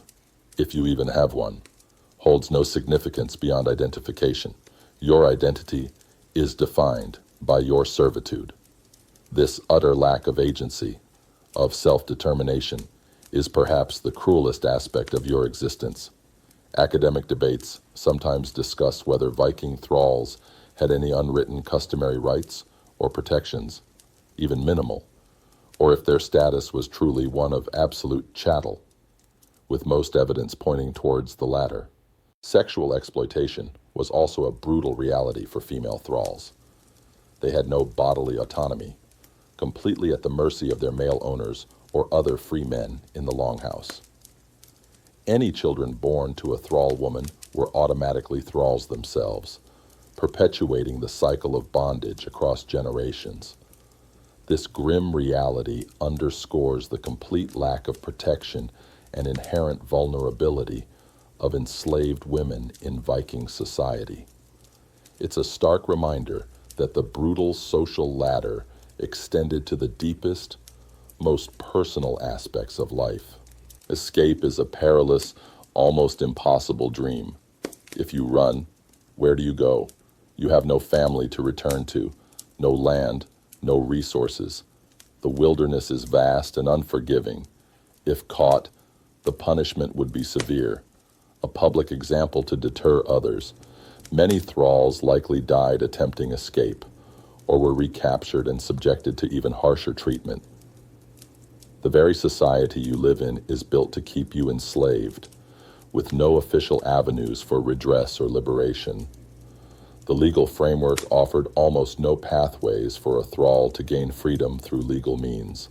if you even have one, holds no significance beyond identification. Your identity is defined by your servitude. This utter lack of agency, of self-determination, is perhaps the cruelest aspect of your existence. Academic debates sometimes discuss whether Viking thralls had any unwritten customary rights or protections, even minimal, or if their status was truly one of absolute chattel, with most evidence pointing towards the latter. Sexual exploitation was also a brutal reality for female thralls. They had no bodily autonomy, completely at the mercy of their male owners or other free men in the longhouse. Any children born to a thrall woman were automatically thralls themselves, perpetuating the cycle of bondage across generations. This grim reality underscores the complete lack of protection and inherent vulnerability of enslaved women in Viking society. It's a stark reminder that the brutal social ladder extended to the deepest, most personal aspects of life. Escape is a perilous, almost impossible dream. If you run, where do you go? You have no family to return to, no land, no resources. The wilderness is vast and unforgiving. If caught, the punishment would be severe, a public example to deter others. Many thralls likely died attempting escape, or were recaptured and subjected to even harsher treatment. The very society you live in is built to keep you enslaved, with no official avenues for redress or liberation. The legal framework offered almost no pathways for a thrall to gain freedom through legal means.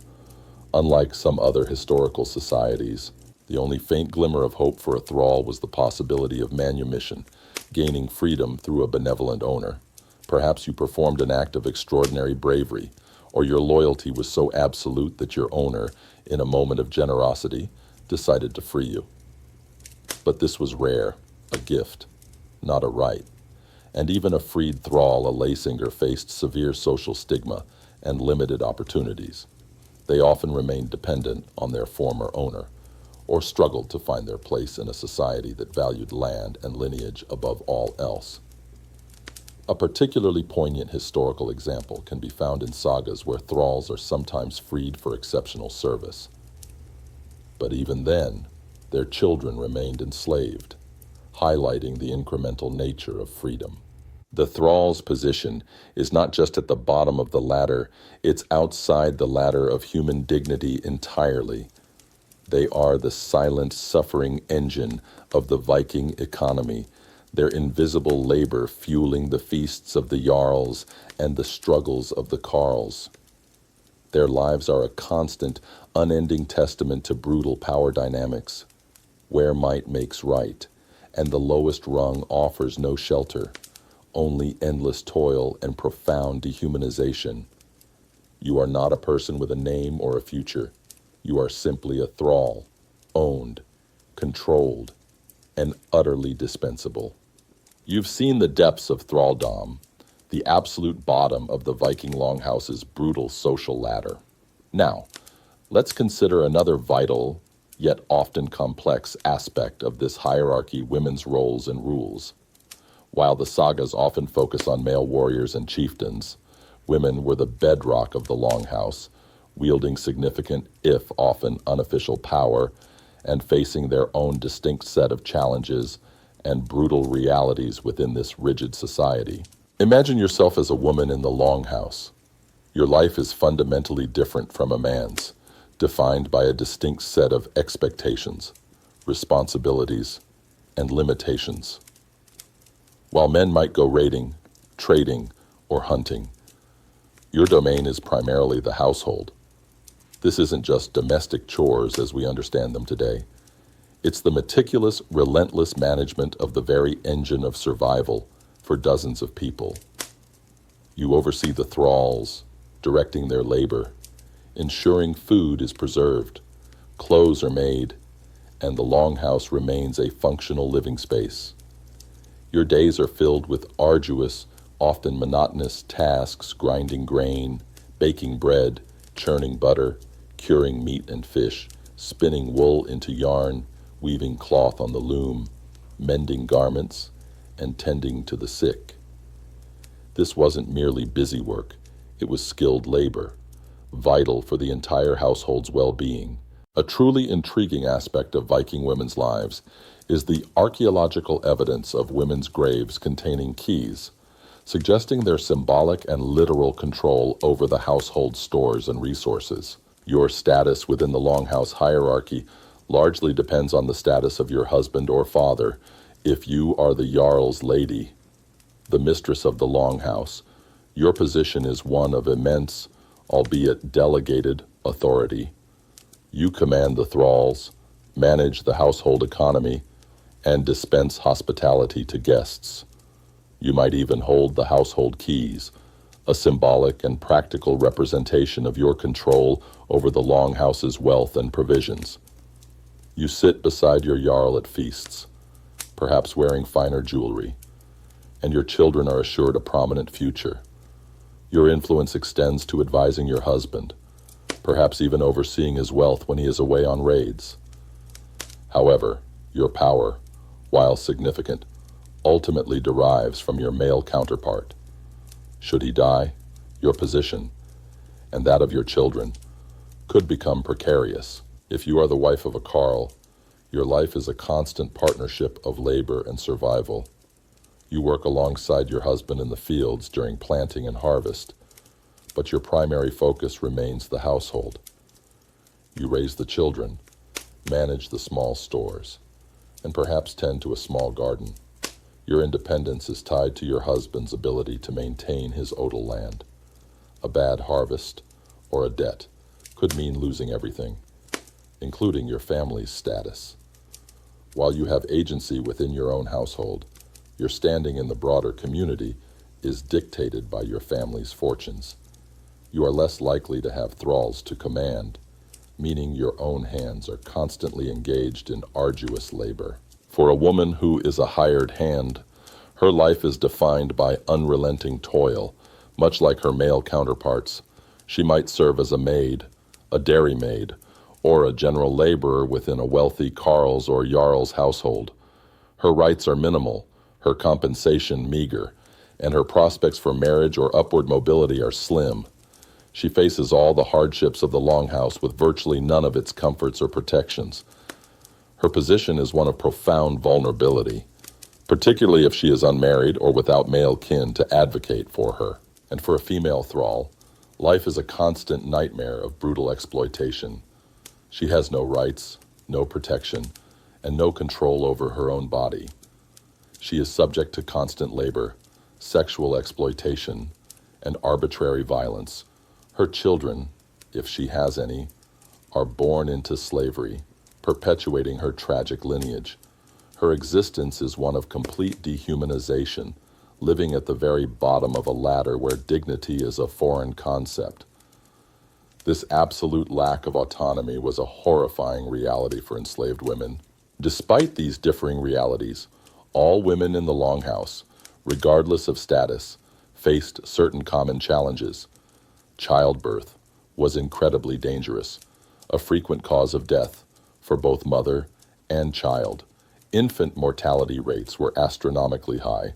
Unlike some other historical societies, the only faint glimmer of hope for a thrall was the possibility of manumission, gaining freedom through a benevolent owner. Perhaps you performed an act of extraordinary bravery, or your loyalty was so absolute that your owner, in a moment of generosity, decided to free you. But this was rare, a gift, not a right. And even a freed thrall, a Leysinger, faced severe social stigma and limited opportunities. They often remained dependent on their former owner, or struggled to find their place in a society that valued land and lineage above all else. A particularly poignant historical example can be found in sagas where thralls are sometimes freed for exceptional service. But even then, their children remained enslaved, highlighting the incremental nature of freedom. The thrall's position is not just at the bottom of the ladder, it's outside the ladder of human dignity entirely. They are the silent, suffering engine of the Viking economy, their invisible labor fueling the feasts of the Jarls and the struggles of the Karls. Their lives are a constant, unending testament to brutal power dynamics, where might makes right, and the lowest rung offers no shelter, only endless toil and profound dehumanization. You are not a person with a name or a future. You are simply a thrall, owned, controlled, and utterly dispensable. You've seen the depths of thralldom, the absolute bottom of the Viking Longhouse's brutal social ladder. Now, let's consider another vital, yet often complex aspect of this hierarchy: women's roles and rules. While the sagas often focus on male warriors and chieftains, women were the bedrock of the Longhouse, wielding significant, if often unofficial, power and facing their own distinct set of challenges and brutal realities within this rigid society. Imagine yourself as a woman in the Longhouse. Your life is fundamentally different from a man's, defined by a distinct set of expectations, responsibilities, and limitations. While men might go raiding, trading, or hunting, your domain is primarily the household. This isn't just domestic chores as we understand them today. It's the meticulous, relentless management of the very engine of survival for dozens of people. You oversee the thralls, directing their labor, ensuring food is preserved, clothes are made, and the Longhouse remains a functional living space. Your days are filled with arduous, often monotonous tasks: grinding grain, baking bread, churning butter, curing meat and fish, spinning wool into yarn, weaving cloth on the loom, mending garments, and tending to the sick. This wasn't merely busy work, it was skilled labor, vital for the entire household's well-being. A truly intriguing aspect of Viking women's lives is the archaeological evidence of women's graves containing keys, suggesting their symbolic and literal control over the household stores and resources. Your status within the Longhouse hierarchy largely depends on the status of your husband or father. If you are the Jarls lady, the mistress of the Longhouse, your position is one of immense, albeit delegated, authority. You command the thralls, manage the household economy, and dispense hospitality to guests. You might even hold the household keys, a symbolic and practical representation of your control over the Longhouse's wealth and provisions. You sit beside your Jarl at feasts, perhaps wearing finer jewelry, and your children are assured a prominent future. Your influence extends to advising your husband, perhaps even overseeing his wealth when he is away on raids. However, your power, while significant, ultimately derives from your male counterpart. Should he die, your position, and that of your children, could become precarious. If you are the wife of a Karl, your life is a constant partnership of labor and survival. You work alongside your husband in the fields during planting and harvest, but your primary focus remains the household. You raise the children, manage the small stores, and perhaps tend to a small garden. Your independence is tied to your husband's ability to maintain his odal land. A bad harvest or a debt could mean losing everything, including your family's status. While you have agency within your own household, your standing in the broader community is dictated by your family's fortunes. You are less likely to have thralls to command, meaning your own hands are constantly engaged in arduous labor. For a woman who is a hired hand, her life is defined by unrelenting toil. Much like her male counterparts, she might serve as a maid, a dairymaid, or a general laborer within a wealthy Karls or Jarls household. Her rights are minimal, her compensation meager, and her prospects for marriage or upward mobility are slim. She faces all the hardships of the Longhouse with virtually none of its comforts or protections. Her position is one of profound vulnerability, particularly if she is unmarried or without male kin to advocate for her. And for a female thrall, life is a constant nightmare of brutal exploitation. She has no rights, no protection, and no control over her own body. She is subject to constant labor, sexual exploitation, and arbitrary violence. Her children, if she has any, are born into slavery, perpetuating her tragic lineage. Her existence is one of complete dehumanization, living at the very bottom of a ladder where dignity is a foreign concept. This absolute lack of autonomy was a horrifying reality for enslaved women. Despite these differing realities, all women in the Longhouse, regardless of status, faced certain common challenges. Childbirth was incredibly dangerous, a frequent cause of death for both mother and child. Infant mortality rates were astronomically high,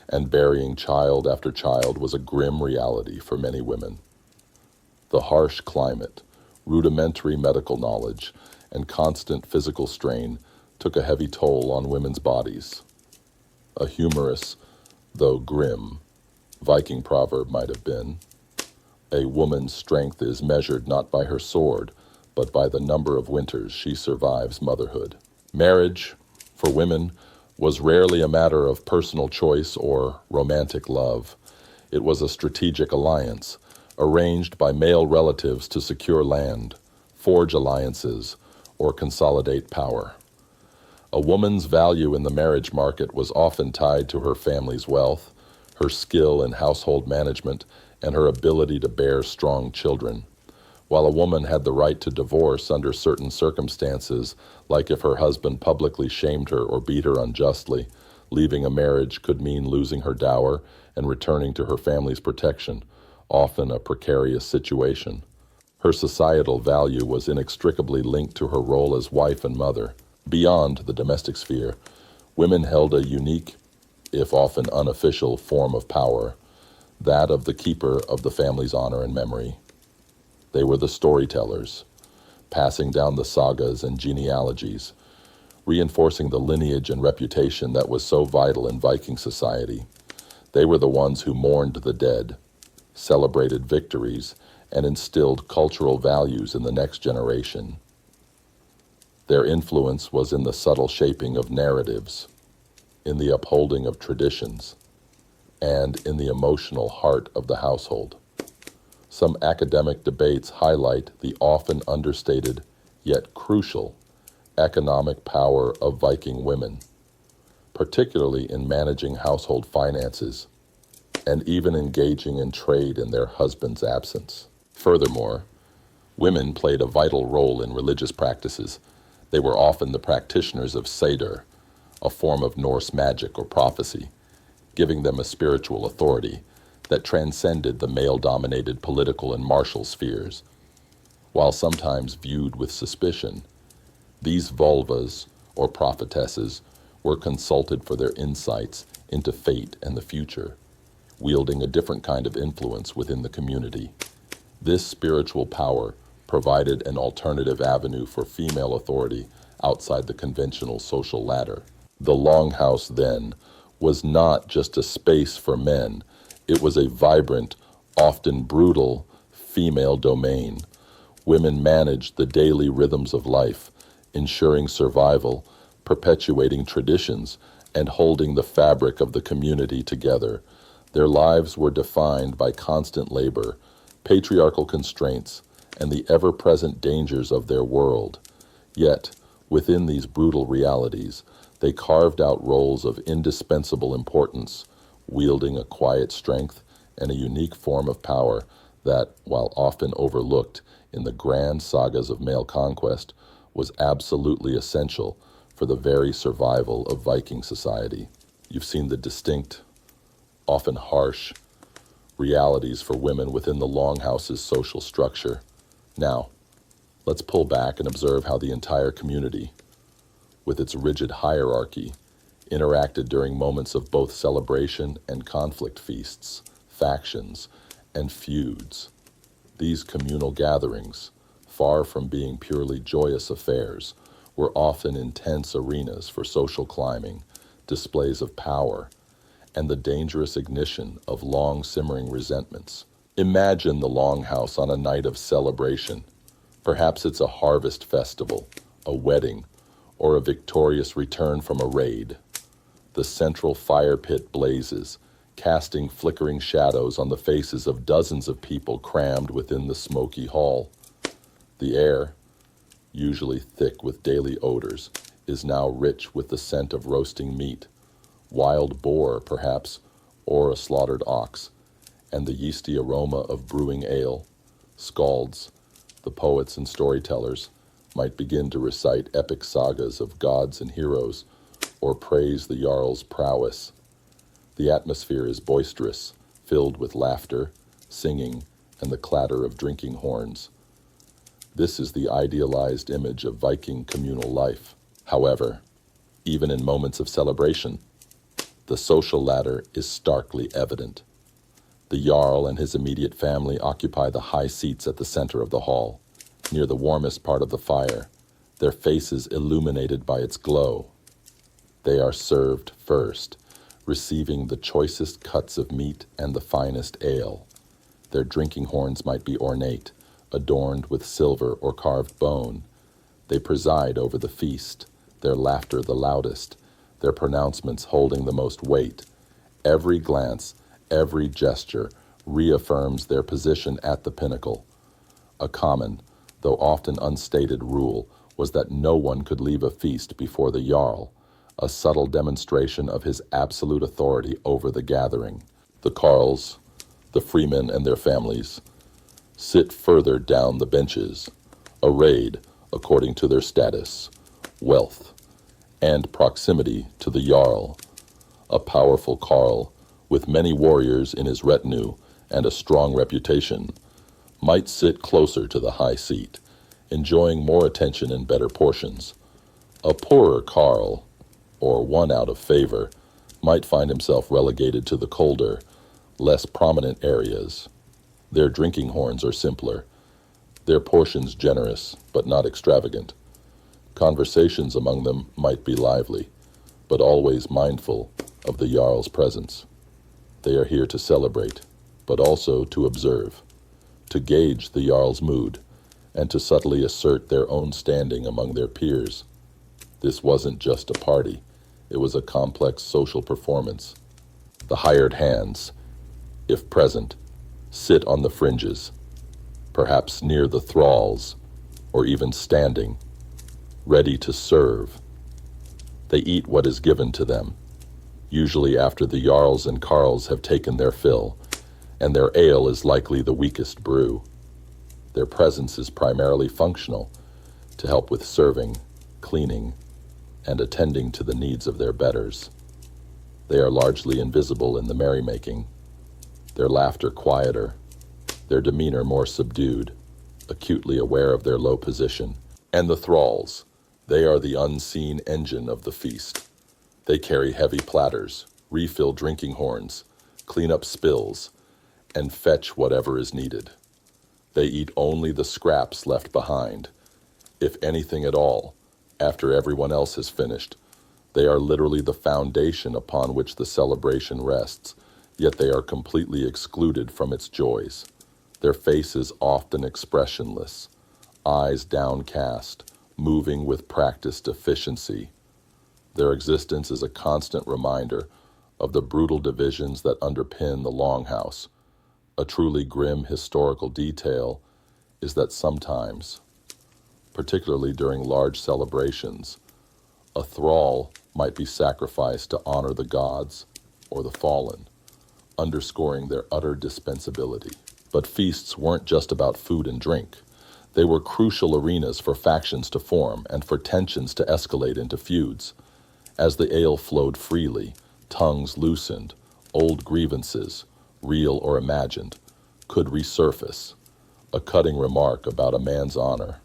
and burying child after child was a grim reality for many women. The harsh climate, rudimentary medical knowledge, and constant physical strain took a heavy toll on women's bodies. A humorous, though grim, Viking proverb might have been, "A woman's strength is measured not by her sword, but by the number of winters she survives motherhood." Marriage, for women, was rarely a matter of personal choice or romantic love. It was a strategic alliance, arranged by male relatives to secure land, forge alliances, or consolidate power. A woman's value in the marriage market was often tied to her family's wealth, her skill in household management, and her ability to bear strong children. While a woman had the right to divorce under certain circumstances, like if her husband publicly shamed her or beat her unjustly, leaving a marriage could mean losing her dower and returning to her family's protection, often a precarious situation. Her societal value was inextricably linked to her role as wife and mother. Beyond the domestic sphere, women held a unique, if often unofficial, form of power, that of the keeper of the family's honor and memory. They were the storytellers, passing down the sagas and genealogies, reinforcing the lineage and reputation that was so vital in Viking society. They were the ones who mourned the dead, celebrated victories, and instilled cultural values in the next generation. Their influence was in the subtle shaping of narratives, in the upholding of traditions, and in the emotional heart of the household. Some academic debates highlight the often understated, yet crucial, economic power of Viking women, particularly in managing household finances and even engaging in trade in their husband's absence. Furthermore, women played a vital role in religious practices. They were often the practitioners of Seder, a form of Norse magic or prophecy, giving them a spiritual authority that transcended the male-dominated political and martial spheres. While sometimes viewed with suspicion, these vulvas, or prophetesses, were consulted for their insights into fate and the future, wielding a different kind of influence within the community. This spiritual power provided an alternative avenue for female authority outside the conventional social ladder. The Longhouse, then, was not just a space for men. It was a vibrant, often brutal, female domain. Women managed the daily rhythms of life, ensuring survival, perpetuating traditions, and holding the fabric of the community together. Their lives were defined by constant labor, patriarchal constraints, and the ever-present dangers of their world. Yet, within these brutal realities, they carved out roles of indispensable importance, wielding a quiet strength and a unique form of power that, while often overlooked in the grand sagas of male conquest, was absolutely essential for the very survival of Viking society. You've seen the distinct, often harsh, realities for women within the Longhouse's social structure. Now, let's pull back and observe how the entire community, with its rigid hierarchy, interacted during moments of both celebration and conflict feasts, factions, and feuds. These communal gatherings, far from being purely joyous affairs, were often intense arenas for social climbing, displays of power, and the dangerous ignition of long-simmering resentments. Imagine the Longhouse on a night of celebration. Perhaps it's a harvest festival, a wedding, or a victorious return from a raid. The central fire pit blazes, casting flickering shadows on the faces of dozens of people crammed within the smoky hall. The air, usually thick with daily odors, is now rich with the scent of roasting meat, wild boar perhaps, or a slaughtered ox, and the yeasty aroma of brewing ale, scalds, The poets and storytellers might begin to recite epic sagas of gods and heroes or praise the Jarls' prowess. The atmosphere is boisterous, filled with laughter, singing, and the clatter of drinking horns. This is the idealized image of Viking communal life. However, even in moments of celebration, the social ladder is starkly evident. The Jarl and his immediate family occupy the high seats at the center of the hall, near the warmest part of the fire, their faces illuminated by its glow. They are served first, receiving the choicest cuts of meat and the finest ale. Their drinking horns might be ornate, adorned with silver or carved bone. They preside over the feast, their laughter the loudest, their pronouncements holding the most weight. Every glance, every gesture reaffirms their position at the pinnacle. A common, though often unstated rule was that no one could leave a feast before the Jarl, a subtle demonstration of his absolute authority over the gathering. The Karls, the freemen and their families, sit further down the benches, arrayed according to their status, wealth, and proximity to the Jarl. A powerful Karl, with many warriors in his retinue and a strong reputation, might sit closer to the high seat, enjoying more attention and better portions. A poorer Karl, or one out of favor, might find himself relegated to the colder, less prominent areas. Their drinking horns are simpler, their portions generous but not extravagant. Conversations among them might be lively, but always mindful of the Jarl's presence. They are here to celebrate, but also to observe, to gauge the Jarl's mood, and to subtly assert their own standing among their peers. This wasn't just a party, it was a complex social performance. The hired hands, if present, sit on the fringes, perhaps near the thralls, or even standing, ready to serve. They eat what is given to them, usually after the Jarls and Karls have taken their fill, and their ale is likely the weakest brew. Their presence is primarily functional, to help with serving, cleaning, and attending to the needs of their betters. They are largely invisible in the merrymaking, their laughter quieter, their demeanor more subdued, acutely aware of their low position. And the Thralls, they are the unseen engine of the feast. They carry heavy platters, refill drinking horns, clean up spills, and fetch whatever is needed. They eat only the scraps left behind, if anything at all, after everyone else has finished. They are literally the foundation upon which the celebration rests, yet they are completely excluded from its joys. Their faces often expressionless, eyes downcast, moving with practiced efficiency. Their existence is a constant reminder of the brutal divisions that underpin the Longhouse. A truly grim historical detail is that sometimes, particularly during large celebrations, a thrall might be sacrificed to honor the gods or the fallen, underscoring their utter dispensability. But feasts weren't just about food and drink. They were crucial arenas for factions to form and for tensions to escalate into feuds. As the ale flowed freely, tongues loosened, old grievances, real or imagined, could resurface. A cutting remark about a man's honor,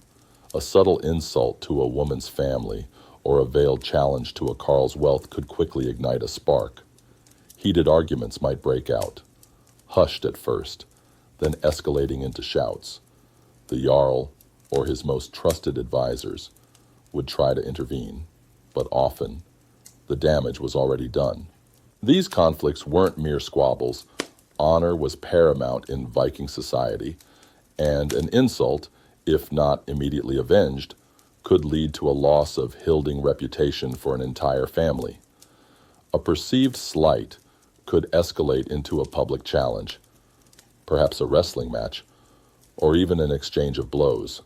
a subtle insult to a woman's family, or a veiled challenge to a Karl's wealth could quickly ignite a spark. Heated arguments might break out, hushed at first, then escalating into shouts. The Jarl, or his most trusted advisors, would try to intervene, but often the damage was already done. These conflicts weren't mere squabbles. Honor was paramount in Viking society, and an insult, if not immediately avenged, could lead to a loss of hilding reputation for an entire family. A perceived slight could escalate into a public challenge, perhaps a wrestling match, or even an exchange of blows.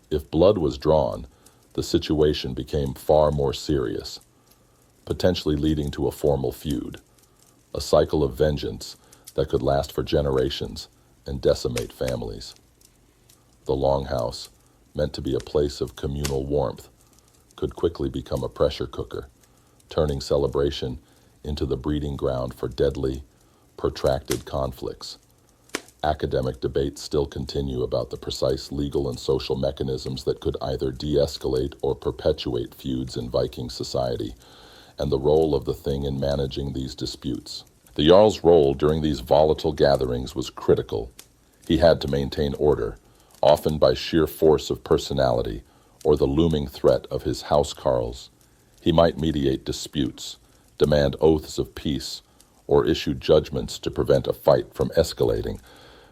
If blood was drawn, the situation became far more serious, potentially leading to a formal feud, a cycle of vengeance that could last for generations and decimate families. The Longhouse, meant to be a place of communal warmth, could quickly become a pressure cooker, turning celebration into the breeding ground for deadly, protracted conflicts. Academic debates still continue about the precise legal and social mechanisms that could either de-escalate or perpetuate feuds in Viking society, and the role of the thing in managing these disputes. The Jarl's role during these volatile gatherings was critical. He had to maintain order, often by sheer force of personality or the looming threat of his house Karls. He might mediate disputes, demand oaths of peace, or issue judgments to prevent a fight from escalating,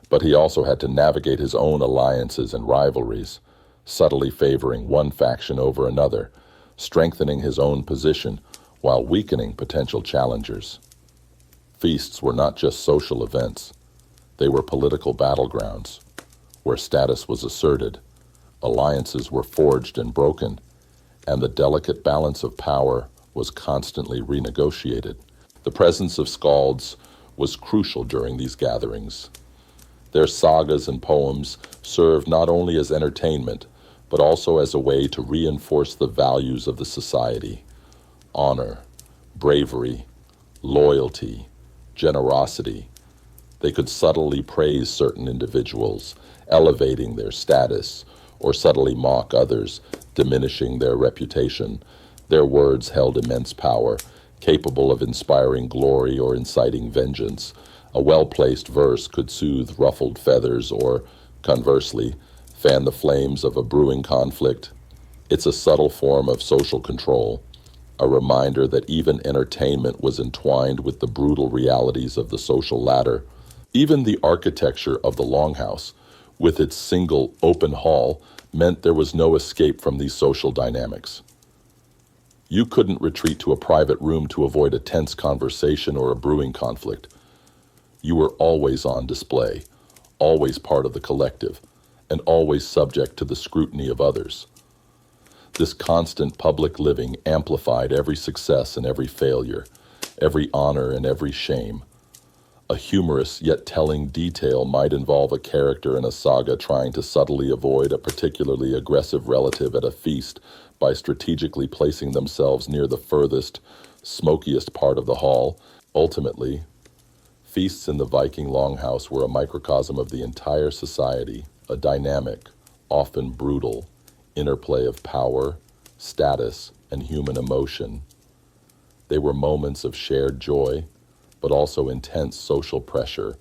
but he also had to navigate his own alliances and rivalries, subtly favoring one faction over another, strengthening his own position while weakening potential challengers. Feasts were not just social events. They were political battlegrounds, where status was asserted, alliances were forged and broken, and the delicate balance of power was constantly renegotiated. The presence of skalds was crucial during these gatherings. Their sagas and poems served not only as entertainment, but also as a way to reinforce the values of the society: honor, bravery, loyalty, generosity. They could subtly praise certain individuals, elevating their status, or subtly mock others, diminishing their reputation. Their words held immense power, capable of inspiring glory or inciting vengeance. A well-placed verse could soothe ruffled feathers or, conversely, fan the flames of a brewing conflict. It's a subtle form of social control, a reminder that even entertainment was entwined with the brutal realities of the social ladder. Even the architecture of the Longhouse, with its single open hall, meant there was no escape from these social dynamics. You couldn't retreat to a private room to avoid a tense conversation or a brewing conflict. You were always on display, always part of the collective, and always subject to the scrutiny of others. This constant public living amplified every success and every failure, every honor and every shame. A humorous yet telling detail might involve a character in a saga trying to subtly avoid a particularly aggressive relative at a feast by strategically placing themselves near the furthest, smokiest part of the hall. Ultimately, feasts in the Viking Longhouse were a microcosm of the entire society, a dynamic, often brutal, interplay of power, status, and human emotion. They were moments of shared joy, but also intense social pressure,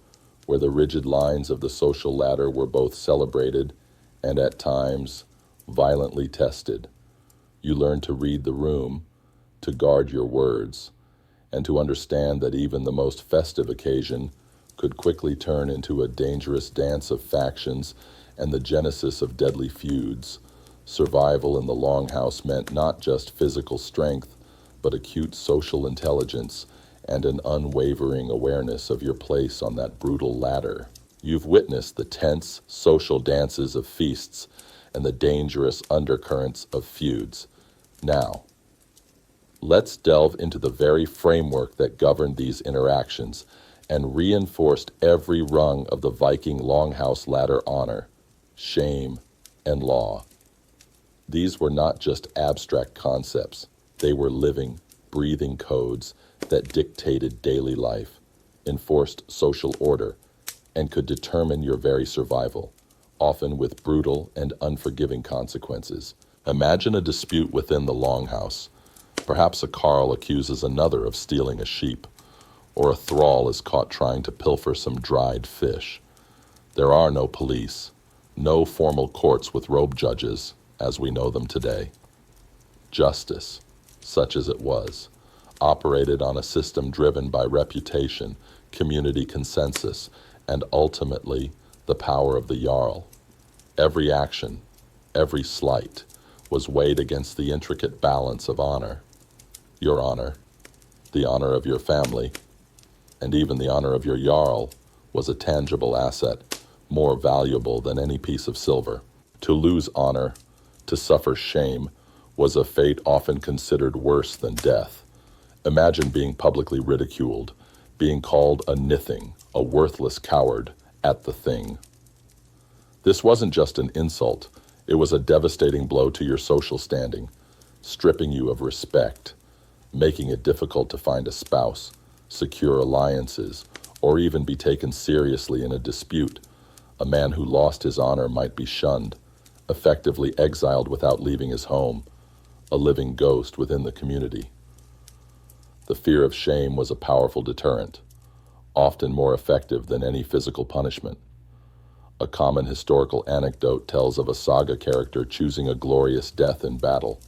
where the rigid lines of the social ladder were both celebrated and, at times, violently tested. You learned to read the room, to guard your words, and to understand that even the most festive occasion could quickly turn into a dangerous dance of factions and the genesis of deadly feuds. Survival in the Longhouse meant not just physical strength, but acute social intelligence and an unwavering awareness of your place on that brutal ladder. You've witnessed the tense social dances of feasts and the dangerous undercurrents of feuds. Now, let's delve into the very framework that governed these interactions and reinforced every rung of the Viking Longhouse ladder: honor, shame, and law. These were not just abstract concepts. They were living, breathing codes that dictated daily life, enforced social order, and could determine your very survival, often with brutal and unforgiving consequences. Imagine a dispute within the Longhouse. Perhaps a Karl accuses another of stealing a sheep, or a Thrall is caught trying to pilfer some dried fish. There are no police, no formal courts with robe judges, as we know them today. Justice, such as it was, operated on a system driven by reputation, community consensus, and ultimately the power of the Jarl. Every action, every slight, was weighed against the intricate balance of honor. Your honor, the honor of your family, and even the honor of your Jarl was a tangible asset, more valuable than any piece of silver. To lose honor, to suffer shame, was a fate often considered worse than death. Imagine being publicly ridiculed, being called a nithing, a worthless coward, at the thing. This wasn't just an insult, it was a devastating blow to your social standing, stripping you of respect, making it difficult to find a spouse, secure alliances, or even be taken seriously in a dispute. A man who lost his honor might be shunned, effectively exiled without leaving his home, a living ghost within the community. The fear of shame was a powerful deterrent, often more effective than any physical punishment. A common historical anecdote tells of a saga character choosing a glorious death in battle,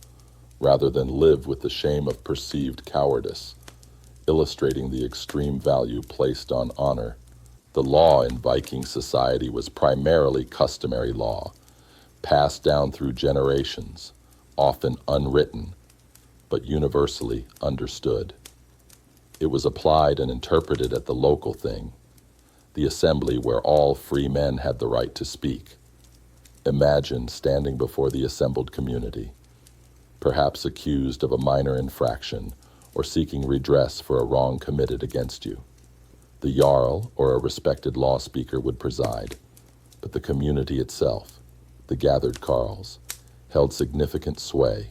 rather than live with the shame of perceived cowardice, illustrating the extreme value placed on honor. The law in Viking society was primarily customary law, passed down through generations, often unwritten, but universally understood. It was applied and interpreted at the local thing, the assembly where all free men had the right to speak. Imagine standing before the assembled community, perhaps accused of a minor infraction or seeking redress for a wrong committed against you. The Jarl or a respected law speaker would preside, but the community itself, the gathered Karls, held significant sway.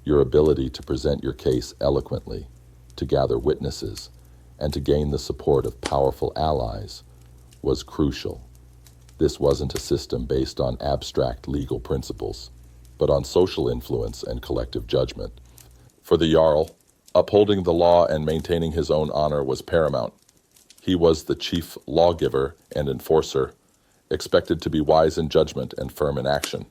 Your ability to present your case eloquently, to gather witnesses, and to gain the support of powerful allies was crucial. This wasn't a system based on abstract legal principles, but on social influence and collective judgment. For the Jarl, upholding the law and maintaining his own honor was paramount. He was the chief lawgiver and enforcer, expected to be wise in judgment and firm in action.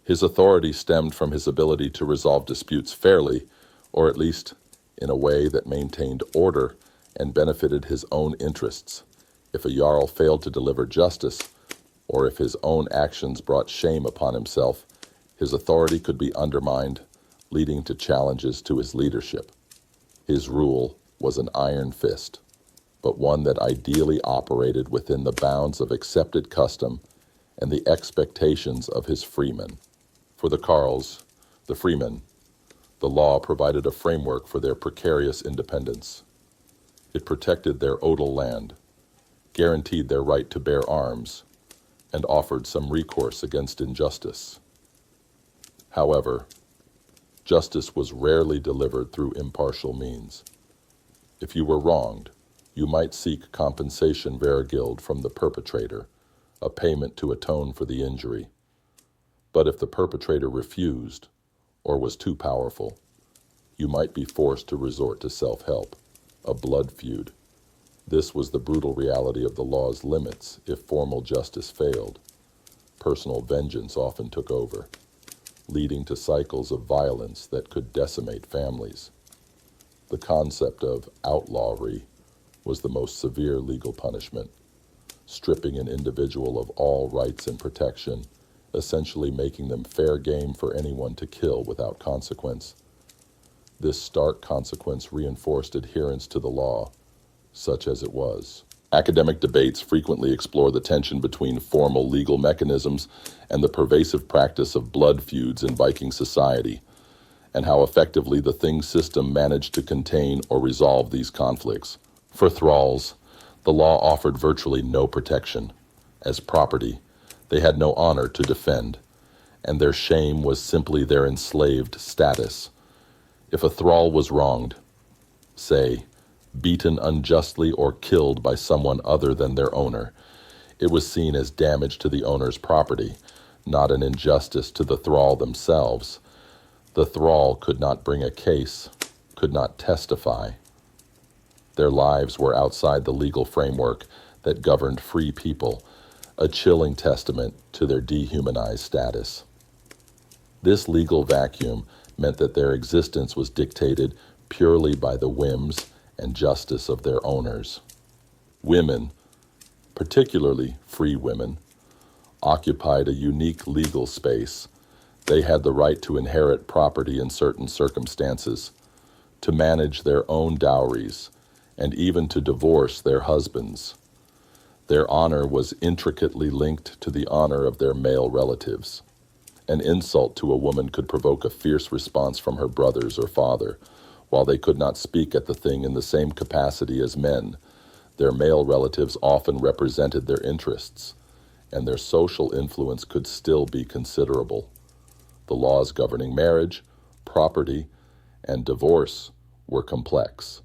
His authority stemmed from his ability to resolve disputes fairly, or at least in a way that maintained order and benefited his own interests. If a Jarl failed to deliver justice, or if his own actions brought shame upon himself, his authority could be undermined, leading to challenges to his leadership. His rule was an iron fist, but one that ideally operated within the bounds of accepted custom and the expectations of his freemen. For the Karls, the freemen, the law provided a framework for their precarious independence. It protected their odal land, guaranteed their right to bear arms, and offered some recourse against injustice. However, justice was rarely delivered through impartial means. If you were wronged, you might seek compensation vergilde from the perpetrator, a payment to atone for the injury. But if the perpetrator refused, or was too powerful, you might be forced to resort to self-help, a blood feud. This was the brutal reality of the law's limits if formal justice failed. Personal vengeance often took over, leading to cycles of violence that could decimate families. The concept of outlawry was the most severe legal punishment, stripping an individual of all rights and protection, essentially making them fair game for anyone to kill without consequence. This stark consequence reinforced adherence to the law, such as it was. Academic debates frequently explore the tension between formal legal mechanisms and the pervasive practice of blood feuds in Viking society, and how effectively the Thing system managed to contain or resolve these conflicts. For Thralls, the law offered virtually no protection. As property, they had no honor to defend, and their shame was simply their enslaved status. If a thrall was wronged, say, beaten unjustly or killed by someone other than their owner, it was seen as damage to the owner's property, not an injustice to the thrall themselves. The thrall could not bring a case, could not testify. Their lives were outside the legal framework that governed free people, a chilling testament to their dehumanized status. This legal vacuum meant that their existence was dictated purely by the whims and justice of their owners. Women, particularly free women, occupied a unique legal space. They had the right to inherit property in certain circumstances, to manage their own dowries, and even to divorce their husbands. Their honor was intricately linked to the honor of their male relatives. An insult to a woman could provoke a fierce response from her brothers or father. While they could not speak at the Thing in the same capacity as men, their male relatives often represented their interests, and their social influence could still be considerable. The laws governing marriage, property, and divorce were complex,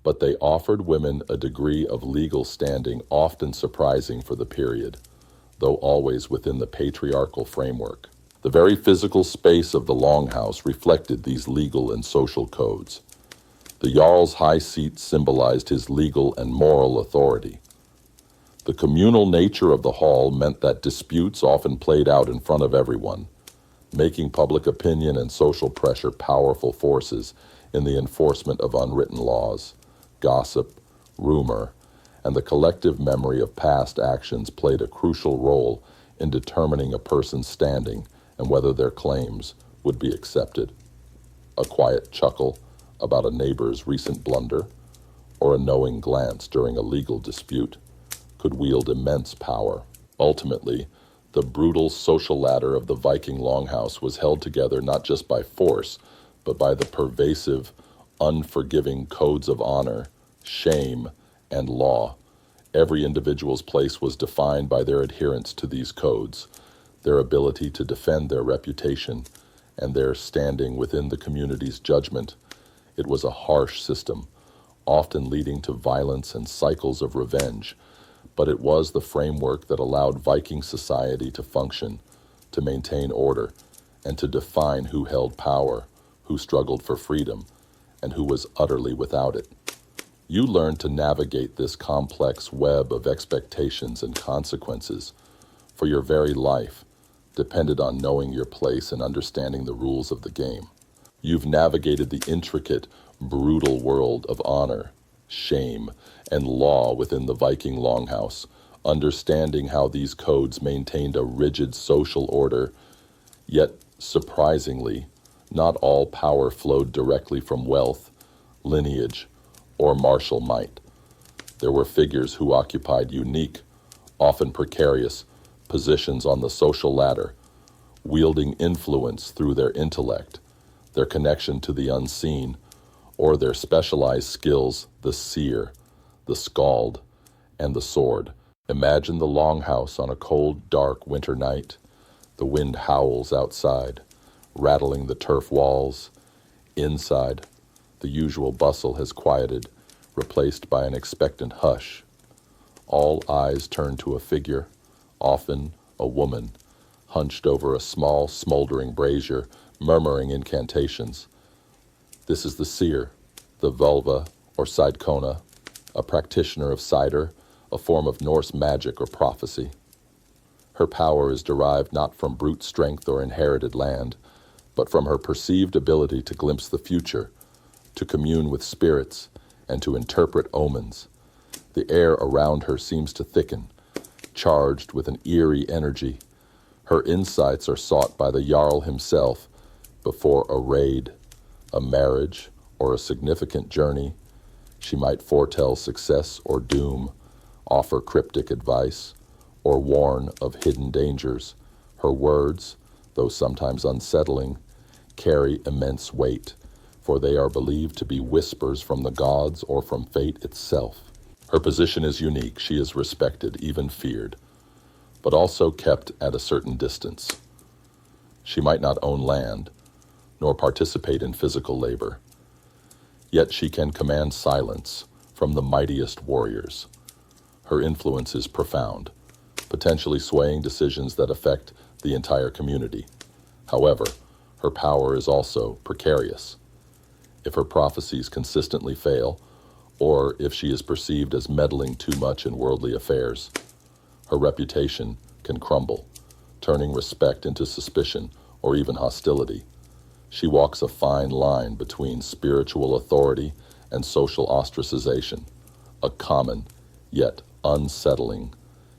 but they offered women a degree of legal standing often surprising for the period, though always within the patriarchal framework. The very physical space of the Longhouse reflected these legal and social codes. The Jarl's high seat symbolized his legal and moral authority. The communal nature of the hall meant that disputes often played out in front of everyone, making public opinion and social pressure powerful forces in the enforcement of unwritten laws. Gossip, rumor, and the collective memory of past actions played a crucial role in determining a person's standing and whether their claims would be accepted. A quiet chuckle about a neighbor's recent blunder, or a knowing glance during a legal dispute, could wield immense power. Ultimately, the brutal social ladder of the Viking Longhouse was held together not just by force, but by the pervasive, unforgiving codes of honor, shame, and law. Every individual's place was defined by their adherence to these codes, their ability to defend their reputation, and their standing within the community's judgment. It was a harsh system, often leading to violence and cycles of revenge, but it was the framework that allowed Viking society to function, to maintain order, and to define who held power, who struggled for freedom, and who was utterly without it. You learned to navigate this complex web of expectations and consequences, for your very life depended on knowing your place and understanding the rules of the game. You've navigated the intricate, brutal world of honor, shame, and law within the Viking Longhouse, understanding how these codes maintained a rigid social order, yet, surprisingly, not all power flowed directly from wealth, lineage, or martial might. There were figures who occupied unique, often precarious, positions on the social ladder, wielding influence through their intellect, their connection to the unseen, or their specialized skills, the seer, the skald, and the sword. Imagine the Longhouse on a cold, dark winter night. The wind howls outside, rattling the turf walls. Inside, the usual bustle has quieted, replaced by an expectant hush. All eyes turn to a figure, often a woman, hunched over a small, smoldering brazier, murmuring incantations. This is the seer, the vulva or sidekona, a practitioner of cider, a form of Norse magic or prophecy. Her power is derived not from brute strength or inherited land, but from her perceived ability to glimpse the future, to commune with spirits, and to interpret omens. The air around her seems to thicken, charged with an eerie energy. Her insights are sought by the Jarl himself before a raid, a marriage, or a significant journey. She might foretell success or doom, offer cryptic advice, or warn of hidden dangers. Her words, though sometimes unsettling, carry immense weight, for they are believed to be whispers from the gods or from fate itself. Her position is unique. She is respected, even feared, but also kept at a certain distance. She might not own land, nor participate in physical labor, yet she can command silence from the mightiest warriors. Her influence is profound, potentially swaying decisions that affect the entire community. However, her power is also precarious. If her prophecies consistently fail, or if she is perceived as meddling too much in worldly affairs, her reputation can crumble, turning respect into suspicion or even hostility. She walks a fine line between spiritual authority and social ostracization. A common, yet unsettling,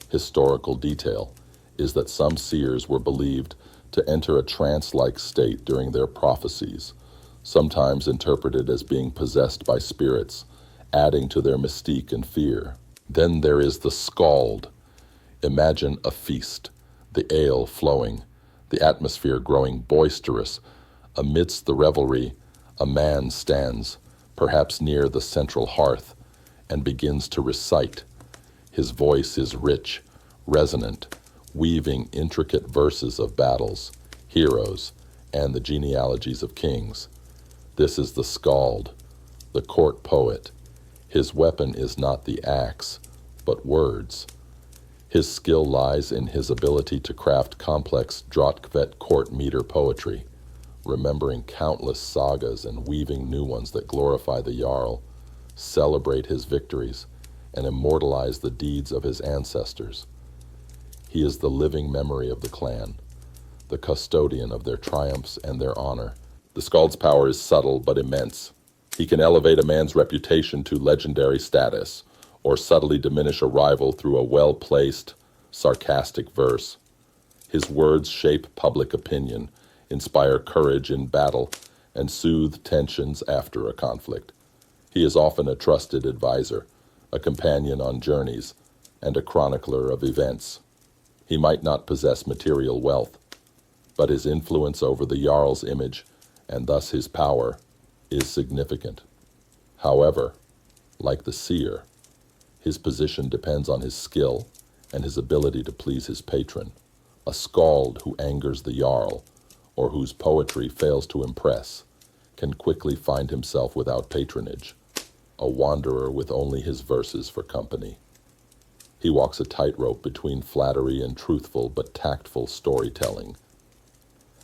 historical detail is that some seers were believed to enter a trance-like state during their prophecies, sometimes interpreted as being possessed by spirits, adding to their mystique and fear. Then there is the skald. Imagine a feast, the ale flowing, the atmosphere growing boisterous. Amidst the revelry, a man stands, perhaps near the central hearth, and begins to recite. His voice is rich, resonant, weaving intricate verses of battles, heroes, and the genealogies of kings. This is the skald, the court poet. His weapon is not the axe, but words. His skill lies in his ability to craft complex drotkvet court meter poetry, remembering countless sagas and weaving new ones that glorify the Jarl, celebrate his victories, and immortalize the deeds of his ancestors. He is the living memory of the clan, the custodian of their triumphs and their honor. The skald's power is subtle but immense. He can elevate a man's reputation to legendary status, or subtly diminish a rival through a well-placed, sarcastic verse. His words shape public opinion, inspire courage in battle, and soothe tensions after a conflict. He is often a trusted advisor, a companion on journeys, and a chronicler of events. He might not possess material wealth, but his influence over the Jarl's image, and thus his power, is significant. However, like the seer, his position depends on his skill and his ability to please his patron. A skald who angers the Jarl, or whose poetry fails to impress, can quickly find himself without patronage, a wanderer with only his verses for company. He walks a tightrope between flattery and truthful but tactful storytelling.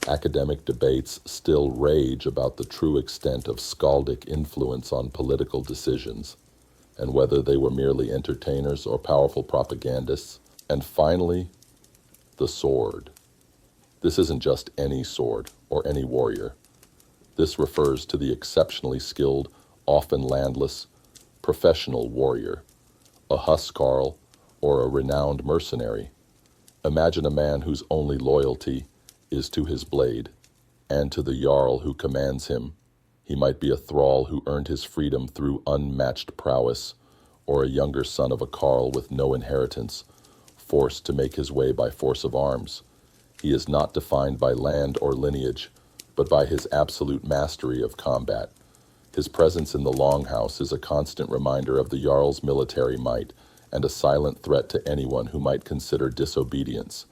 Academic debates still rage about the true extent of skaldic influence on political decisions, and whether they were merely entertainers or powerful propagandists. And finally, the sword. This isn't just any sword or any warrior. This refers to the exceptionally skilled, often landless, professional warrior, a huskarl or a renowned mercenary. Imagine a man whose only loyalty is to his blade, and to the Jarl who commands him. He might be a thrall who earned his freedom through unmatched prowess, or a younger son of a Karl with no inheritance, forced to make his way by force of arms. He is not defined by land or lineage, but by his absolute mastery of combat. His presence in the Longhouse is a constant reminder of the Jarl's military might, and a silent threat to anyone who might consider disobedience.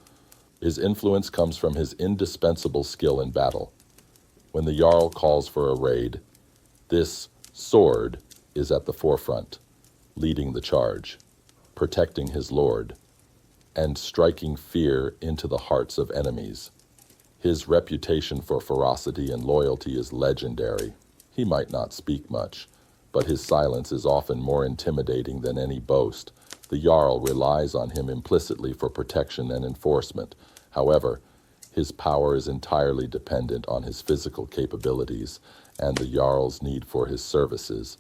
His influence comes from his indispensable skill in battle. When the Jarl calls for a raid, this sword is at the forefront, leading the charge, protecting his lord, and striking fear into the hearts of enemies. His reputation for ferocity and loyalty is legendary. He might not speak much, but his silence is often more intimidating than any boast. The Jarl relies on him implicitly for protection and enforcement. However, his power is entirely dependent on his physical capabilities and the Jarl's need for his services.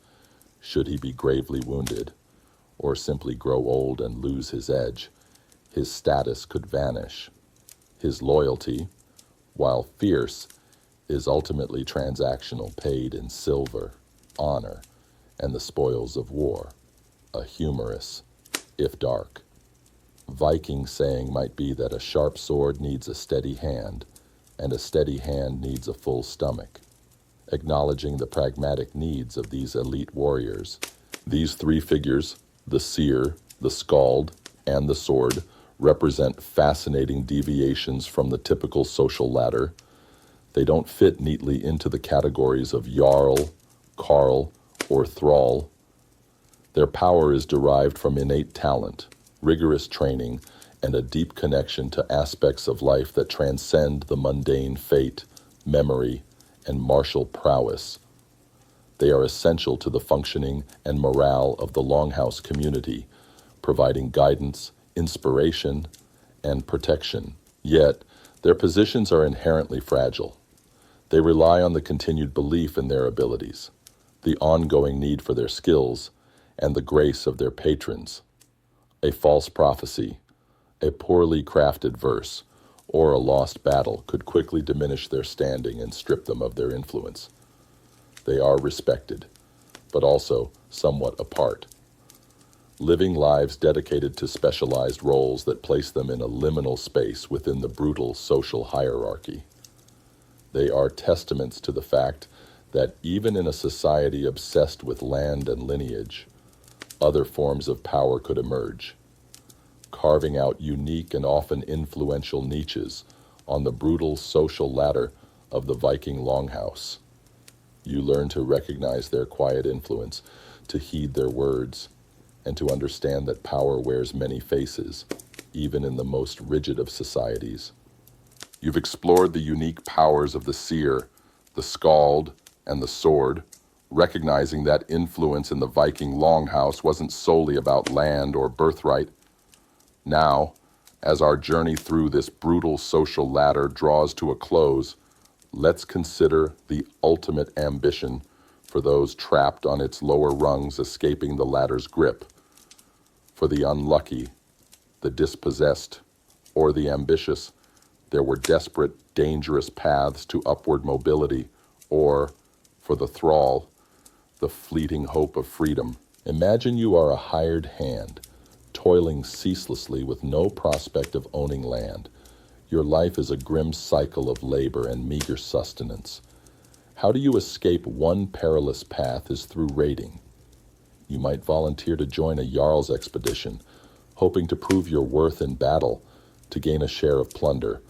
Should he be gravely wounded, or simply grow old and lose his edge, his status could vanish. His loyalty, while fierce, is ultimately transactional, paid in silver, honor, and the spoils of war. A humorous, if dark, Viking saying might be that a sharp sword needs a steady hand, and a steady hand needs a full stomach. Acknowledging the pragmatic needs of these elite warriors, these three figures, the seer, the skald, and the sword, represent fascinating deviations from the typical social ladder. They don't fit neatly into the categories of Jarl, Karl, or Thrall. Their power is derived from innate talent, rigorous training, and a deep connection to aspects of life that transcend the mundane fate, memory, and martial prowess. They are essential to the functioning and morale of the Longhouse community, providing guidance, inspiration, and protection. Yet, their positions are inherently fragile. They rely on the continued belief in their abilities, the ongoing need for their skills, and the grace of their patrons. A false prophecy, a poorly crafted verse, or a lost battle could quickly diminish their standing and strip them of their influence. They are respected, but also somewhat apart, living lives dedicated to specialized roles that place them in a liminal space within the brutal social hierarchy. They are testaments to the fact that even in a society obsessed with land and lineage, other forms of power could emerge. carving out unique and often influential niches on the brutal social ladder of the Viking Longhouse. You learn to recognize their quiet influence, to heed their words, and to understand that power wears many faces, even in the most rigid of societies. You've explored the unique powers of the seer, the skald, and the sword, recognizing that influence in the Viking Longhouse wasn't solely about land or birthright. Now, as our journey through this brutal social ladder draws to a close, let's consider the ultimate ambition for those trapped on its lower rungs escaping the ladder's grip. For the unlucky, the dispossessed, or the ambitious, there were desperate, dangerous paths to upward mobility, or, for the thrall, the fleeting hope of freedom. Imagine you are a hired hand, toiling ceaselessly with no prospect of owning land. Your life is a grim cycle of labor and meager sustenance. How do you escape one perilous path is through raiding. You might volunteer to join a Jarls expedition, hoping to prove your worth in battle, to gain a share of plunder,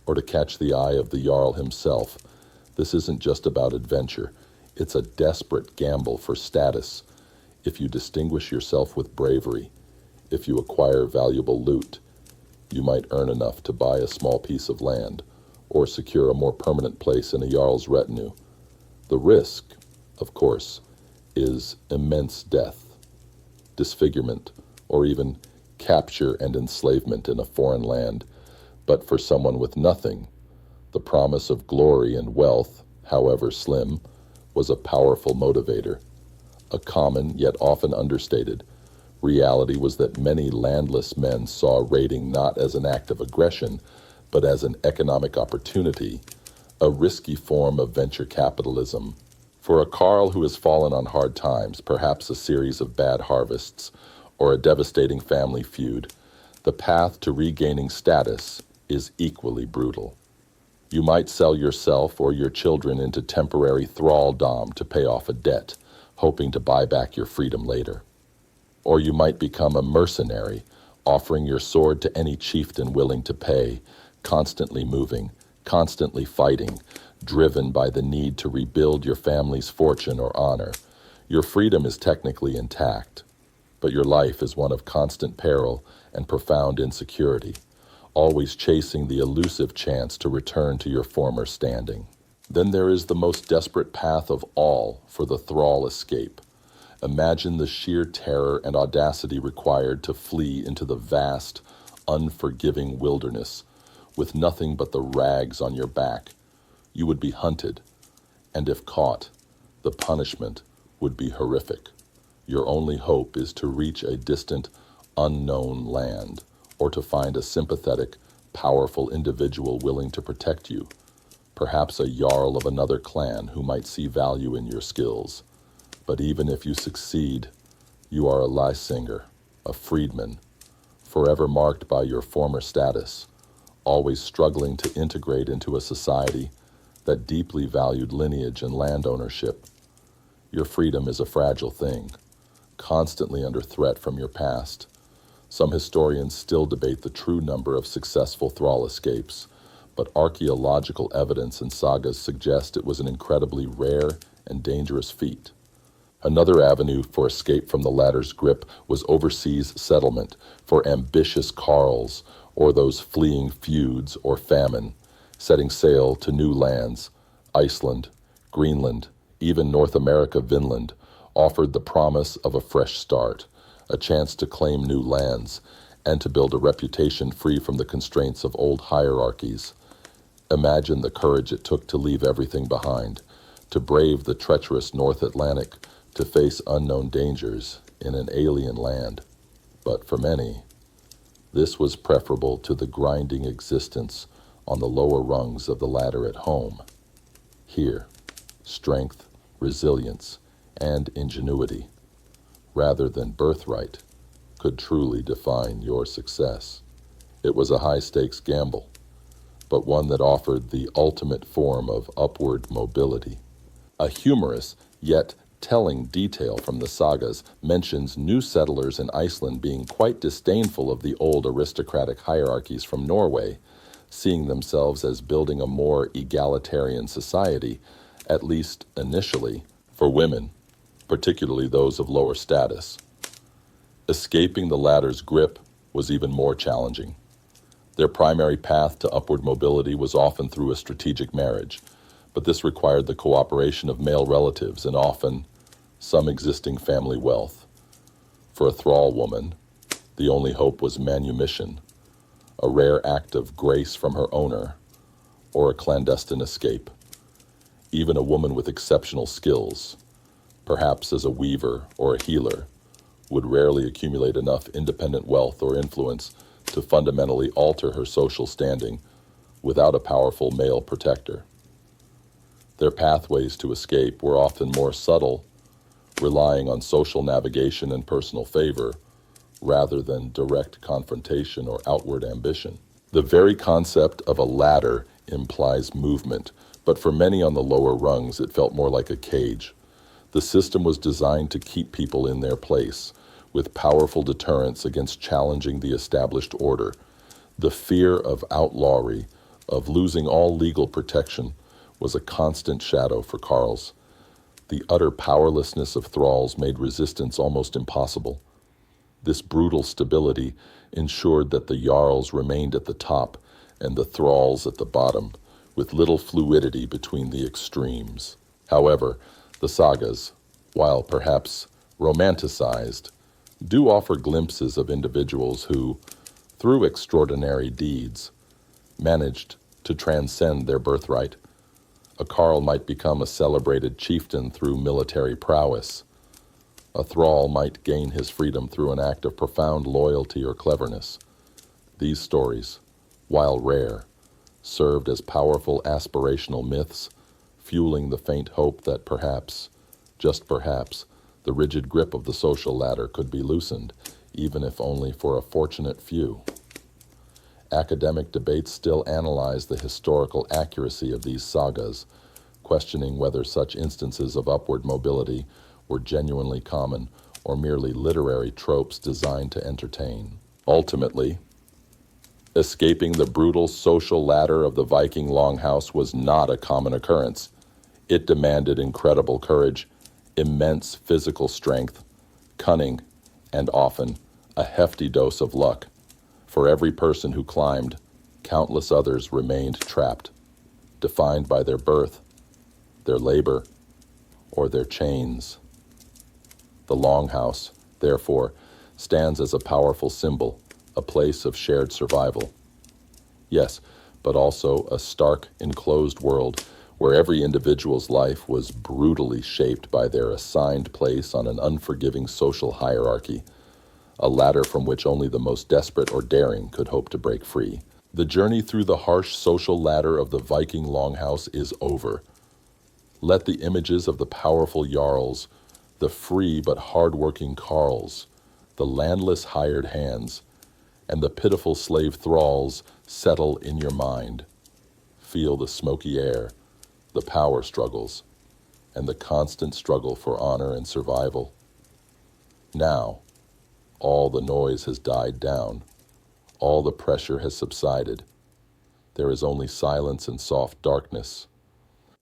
or to catch the eye of the Jarl himself. This isn't just about adventure. It's a desperate gamble for status. If you distinguish yourself with bravery, if you acquire valuable loot, you might earn enough to buy a small piece of land or secure a more permanent place in a Jarl's retinue. The risk, of course, is immense death, disfigurement, or even capture and enslavement in a foreign land. But for someone with nothing, the promise of glory and wealth, however slim, was a powerful motivator. A common, yet often understated, reality was that many landless men saw raiding not as an act of aggression, but as an economic opportunity, a risky form of venture capitalism. For a Karl who has fallen on hard times, perhaps a series of bad harvests, or a devastating family feud, the path to regaining status is equally brutal. You might sell yourself or your children into temporary thralldom to pay off a debt, hoping to buy back your freedom later. Or you might become a mercenary, offering your sword to any chieftain willing to pay, constantly moving, constantly fighting, driven by the need to rebuild your family's fortune or honor. Your freedom is technically intact, but your life is one of constant peril and profound insecurity, always chasing the elusive chance to return to your former standing. Then there is the most desperate path of all for the thrall escape. Imagine the sheer terror and audacity required to flee into the vast, unforgiving wilderness with nothing but the rags on your back. You would be hunted, and if caught, the punishment would be horrific. Your only hope is to reach a distant, unknown land, or to find a sympathetic, powerful individual willing to protect you, perhaps a Jarl of another clan who might see value in your skills. But even if you succeed, you are a Lysinger, a freedman, forever marked by your former status, always struggling to integrate into a society that deeply valued lineage and land ownership. Your freedom is a fragile thing, constantly under threat from your past. Some historians still debate the true number of successful thrall escapes, but archaeological evidence and sagas suggest it was an incredibly rare and dangerous feat. Another avenue for escape from the ladder's grip was overseas settlement for ambitious Karls, or those fleeing feuds or famine, setting sail to new lands. Iceland, Greenland, even North America, Vinland, offered the promise of a fresh start, a chance to claim new lands, and to build a reputation free from the constraints of old hierarchies. Imagine the courage it took to leave everything behind, to brave the treacherous North Atlantic, to face unknown dangers in an alien land. But for many, this was preferable to the grinding existence on the lower rungs of the ladder at home. Here, strength, resilience, and ingenuity, rather than birthright, could truly define your success. It was a high-stakes gamble, but one that offered the ultimate form of upward mobility. A humorous, yet Telling detail from the sagas mentions new settlers in Iceland being quite disdainful of the old aristocratic hierarchies from Norway, seeing themselves as building a more egalitarian society, at least initially, for women, particularly those of lower status. Escaping the latter's grip was even more challenging. Their primary path to upward mobility was often through a strategic marriage, but this required the cooperation of male relatives and often some existing family wealth. For a thrall woman, the only hope was manumission, a rare act of grace from her owner, or a clandestine escape. Even a woman with exceptional skills, perhaps as a weaver or a healer, would rarely accumulate enough independent wealth or influence to fundamentally alter her social standing without a powerful male protector. Their pathways to escape were often more subtle, relying on social navigation and personal favor, rather than direct confrontation or outward ambition. The very concept of a ladder implies movement, but for many on the lower rungs, it felt more like a cage. The system was designed to keep people in their place, with powerful deterrents against challenging the established order. The fear of outlawry, of losing all legal protection, was a constant shadow for Karls. The utter powerlessness of thralls made resistance almost impossible. This brutal stability ensured that the Jarls remained at the top and the thralls at the bottom, with little fluidity between the extremes. However, the sagas, while perhaps romanticized, do offer glimpses of individuals who, through extraordinary deeds, managed to transcend their birthright. A Karl might become a celebrated chieftain through military prowess. A thrall might gain his freedom through an act of profound loyalty or cleverness. These stories, while rare, served as powerful aspirational myths, fueling the faint hope that perhaps, just perhaps, the rigid grip of the social ladder could be loosened, even if only for a fortunate few. Academic debates still analyze the historical accuracy of these sagas, questioning whether such instances of upward mobility were genuinely common or merely literary tropes designed to entertain. Ultimately, escaping the brutal social ladder of the Viking Longhouse was not a common occurrence. It demanded incredible courage, immense physical strength, cunning, and often a hefty dose of luck. For every person who climbed, countless others remained trapped, defined by their birth, their labor, or their chains. The Longhouse, therefore, stands as a powerful symbol, a place of shared survival. Yes, but also a stark, enclosed world where every individual's life was brutally shaped by their assigned place on an unforgiving social hierarchy, a ladder from which only the most desperate or daring could hope to break free. The journey through the harsh social ladder of the Viking Longhouse is over. Let the images of the powerful Jarls, the free but hard-working Karls, the landless hired hands, and the pitiful slave thralls settle in your mind. Feel the smoky air, the power struggles, and the constant struggle for honor and survival. Now, all the noise has died down. All the pressure has subsided. There is only silence and soft darkness.